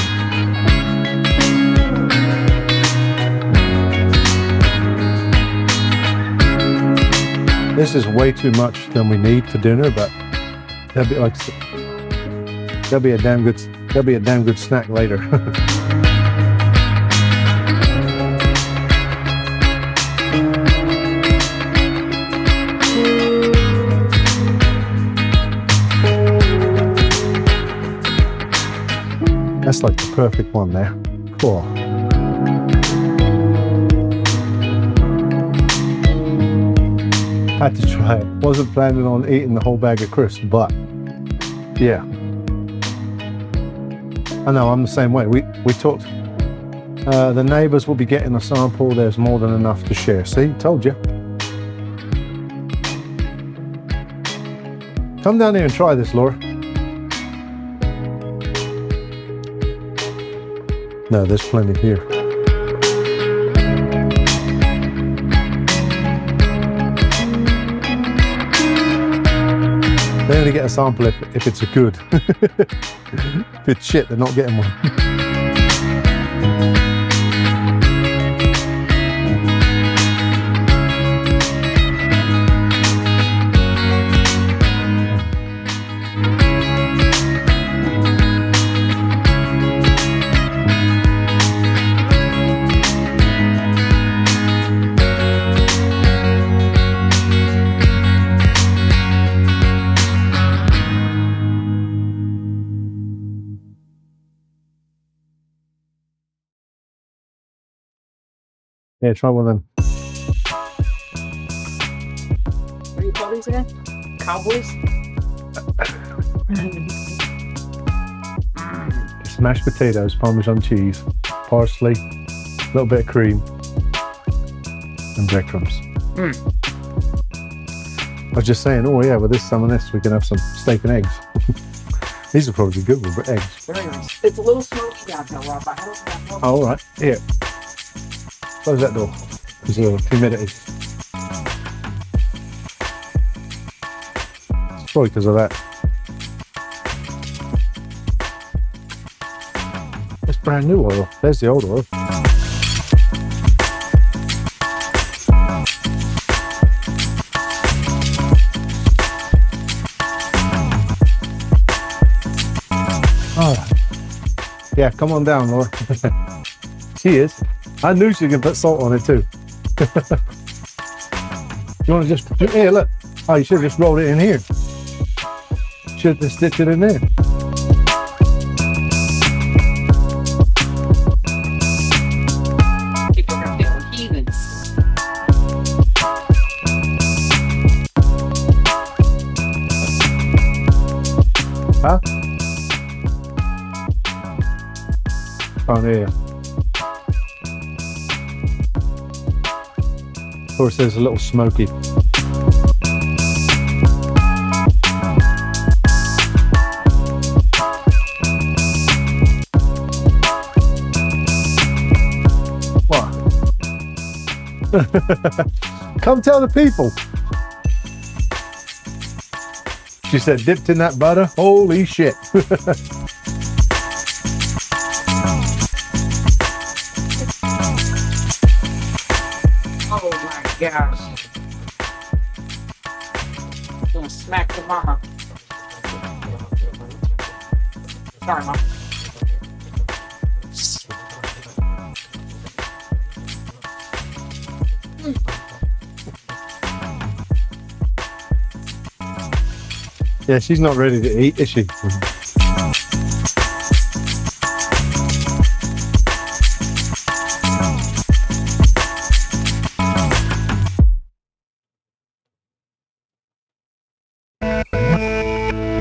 This is way too much than we need for dinner, but that'll be a damn good snack later. That's like the perfect one there. Cool. Had to try it. Wasn't planning on eating the whole bag of crisps, but yeah. I know, I'm the same way. We talked. The neighbours will be getting a sample. There's more than enough to share. See, told you. Come down here and try this, Laura. No, there's plenty here. They only get a sample if it's a good. If it's shit, they're not getting one. Yeah, try one of them. What do you call these again? Cowboys? Mashed potatoes, Parmesan cheese, parsley, a little bit of cream, and breadcrumbs. I was just saying, oh yeah, with some of this, we can have some steak and eggs. These are probably good with eggs. Very nice. It's a little smoky out there, Rob. I don't know. Oh, all right. Here. Close that door. There's a little humidity. It's probably because of that. It's brand new oil. There's the old oil. Oh. Yeah, come on down, Laura. She is. I knew she could put salt on it too. You want to just, here, look. Oh, you should have just rolled it in here. Should have just stitched it in there. People are going to think we're heathens. Huh? Oh, there. Of course, there's a little smoky. Come tell the people. She said, dipped in that butter. Holy shit. Oh my gosh. I'm gonna smack the mama. Sorry, Mom. Yeah, she's not ready to eat, is she?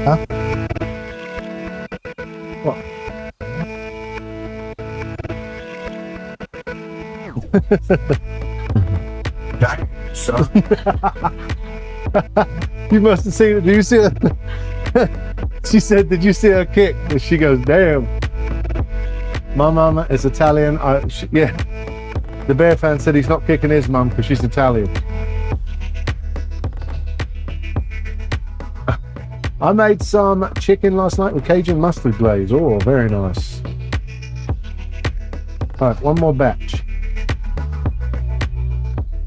Huh? What? Damn, son. You must have seen it. Did you see it? She said, did you see her kick? And she goes, damn. My mama is Italian. Yeah. The Bear fan said he's not kicking his mum because she's Italian. I made some chicken last night with Cajun mustard glaze. Oh, very nice. All right, one more batch.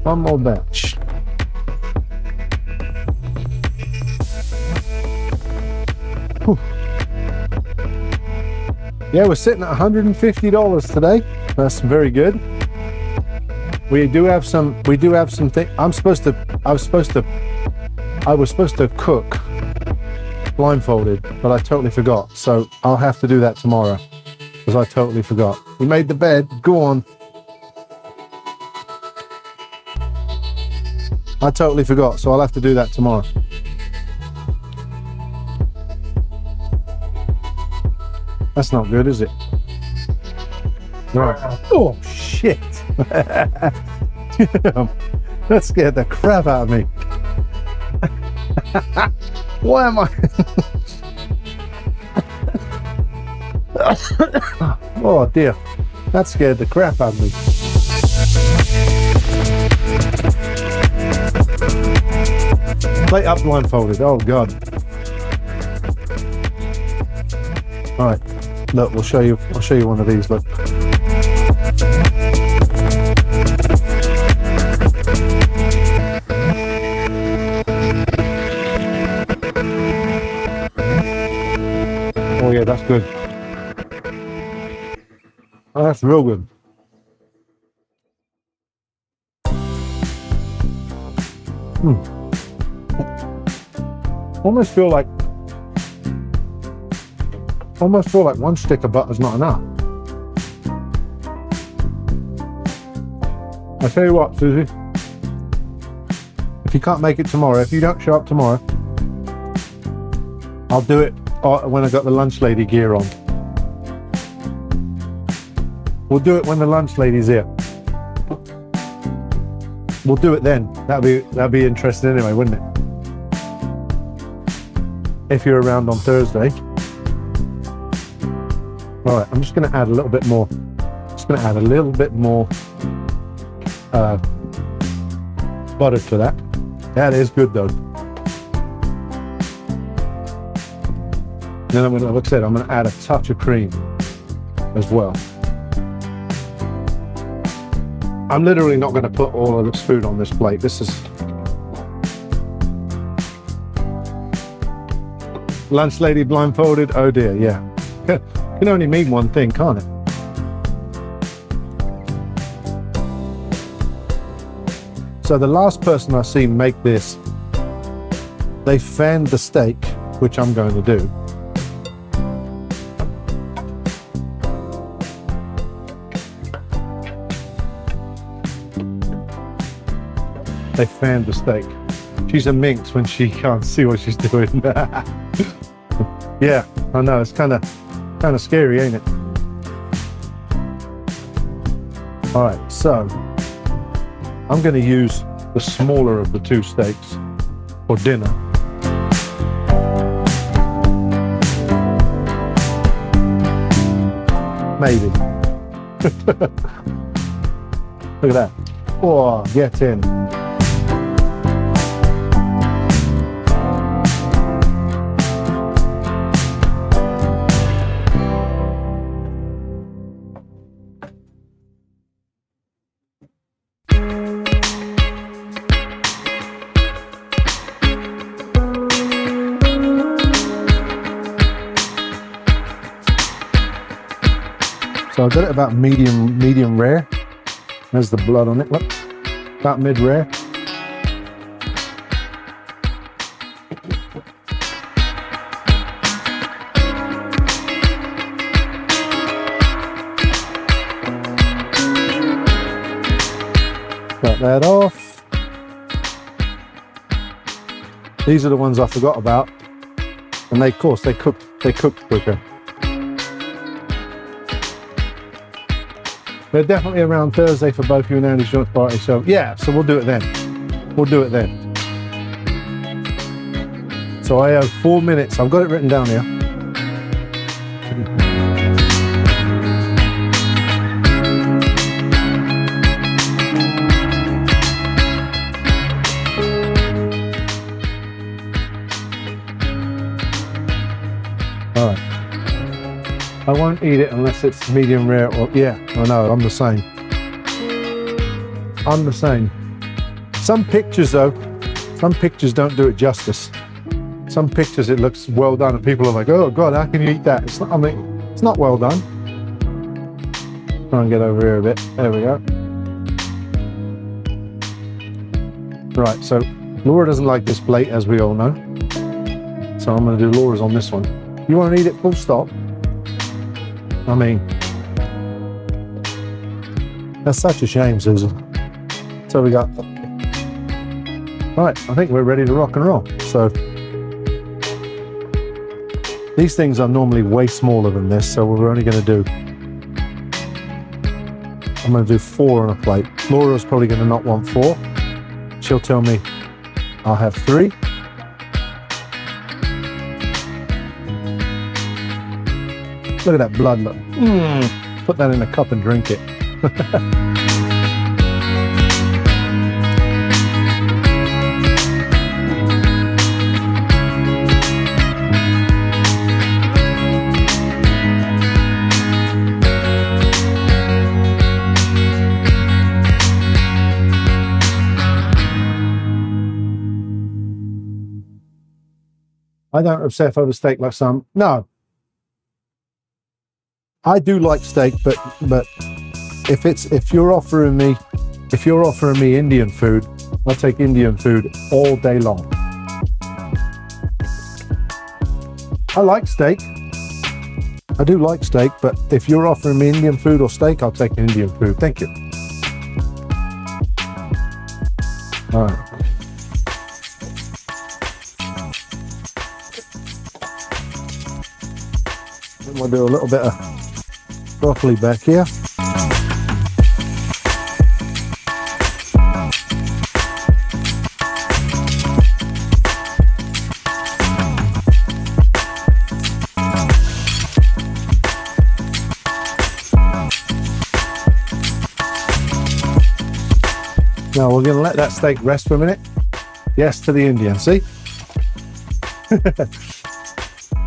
One more batch. Whew. Yeah, we're sitting at $150 today. That's very good. We do have some things. I was supposed to cook blindfolded, but I totally forgot. So I'll have to do that tomorrow because I totally forgot. We made the bed. Go on. I totally forgot, so I'll have to do that tomorrow. That's not good, is it? Right. Oh, shit. That scared the crap out of me. Why am I? Oh, dear. That scared the crap out of me. Plate up blindfolded. Oh, God. All right. Look, I'll show you one of these. Look. Oh yeah, that's good. Oh, that's real good. Almost feel like one stick of butter is not enough. I tell you what, Susie, if you can't make it tomorrow, if you don't show up tomorrow, I'll do it when I got the lunch lady gear on. We'll do it when the lunch lady's here. We'll do it then. That'd be interesting anyway, wouldn't it? If you're around on Thursday. All right, I'm just going to add a little bit more. Butter to that. That is good though. Then like I said, I'm going to add a touch of cream as well. I'm literally not going to put all of this food on this plate. This is lunch lady blindfolded. Oh dear, yeah. Can only mean one thing, can't it? So the last person I see make this, they fanned the steak, which I'm going to do. They fanned the steak. She's a minx when she can't see what she's doing. Yeah, I know, it's kind of scary, ain't it? All right, so I'm going to use the smaller of the two steaks for dinner. Maybe. Look at that. Oh, get in. So I got it about medium rare. There's the blood on it, look. About mid rare. Cut that off. These are the ones I forgot about. And they, of course, they cook quicker. They're definitely around Thursday for both you and Andy's joint party, so yeah, so we'll do it then. We'll do it then. So I have 4 minutes. I've got it written down here. All right. I won't eat it unless it's medium rare or, yeah, I know, I'm the same. I'm the same. Some pictures though, some pictures don't do it justice. Some pictures it looks well done and people are like, oh God, how can you eat that? It's not, I mean, it's not well done. Try and get over here a bit, there we go. Right, so Laura doesn't like this plate as we all know. So I'm gonna do Laura's on this one. You wanna eat it full stop? I mean, that's such a shame, Susan. So we got, right, I think we're ready to rock and roll. So these things are normally way smaller than this, so we're only going to do, I'm going to do 4 on a plate. Laura's probably going to not want 4. She'll tell me I'll have 3. Look at that blood, look. Put that in a cup and drink it. I don't obsess over steak like some. No. I do like steak, but if you're offering me Indian food, I'll take Indian food all day long. I like steak. I do like steak, but if you're offering me Indian food or steak, I'll take Indian food. Thank you. All right. We'll do a little bit of broccoli back here. Now we're going to let that steak rest for a minute. Yes to the Indian, see?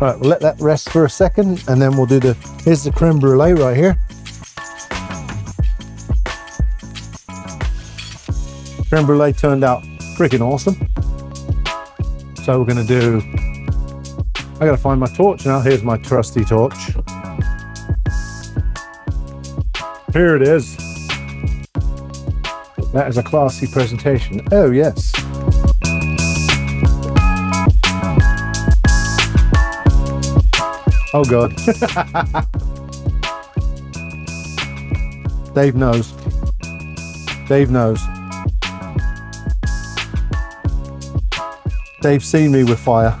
Right, we'll let that rest for a second and then we'll do here's the creme brulee right here. Creme brulee turned out freaking awesome. So we're gonna do, I gotta find my torch now. Here's my trusty torch. Here it is. That is a classy presentation. Oh yes. Oh God. Dave knows. Dave knows. Dave's seen me with fire.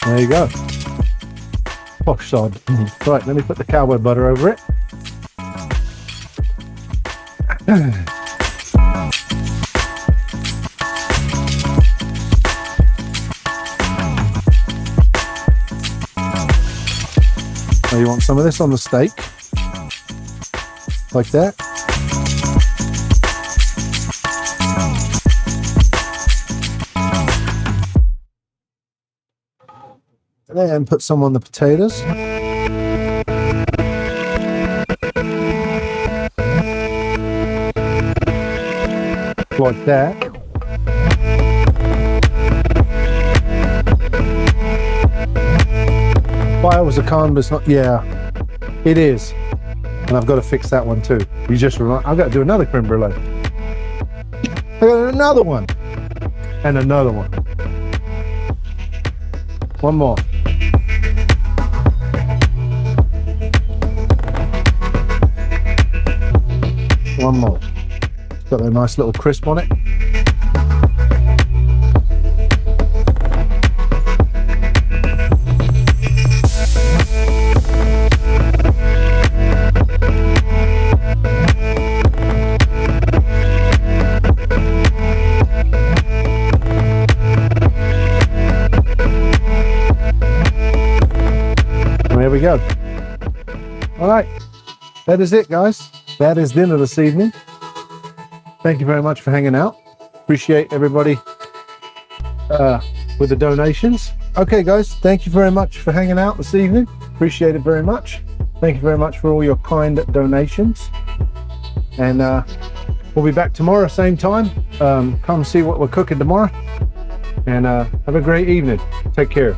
There you go. Oh, sod. Right, let me put the cowboy butter over it. Now you want some of this on the steak, like that. And then put some on the potatoes. Like that. Fire was a con, but it's not. Yeah, it is. And I've got to fix that one too. You just remind. I've got to do another creme brulee. I got another one. And another one. One more. One more. It's got a nice little crisp on it. There we go. All right, that is it, guys. That is dinner this evening. Thank you very much for hanging out. Appreciate everybody with the donations. Okay, guys, thank you very much for hanging out this evening. Appreciate it very much. Thank you very much for all your kind donations. And we'll be back tomorrow, same time. Come see what we're cooking tomorrow. And have a great evening. Take care.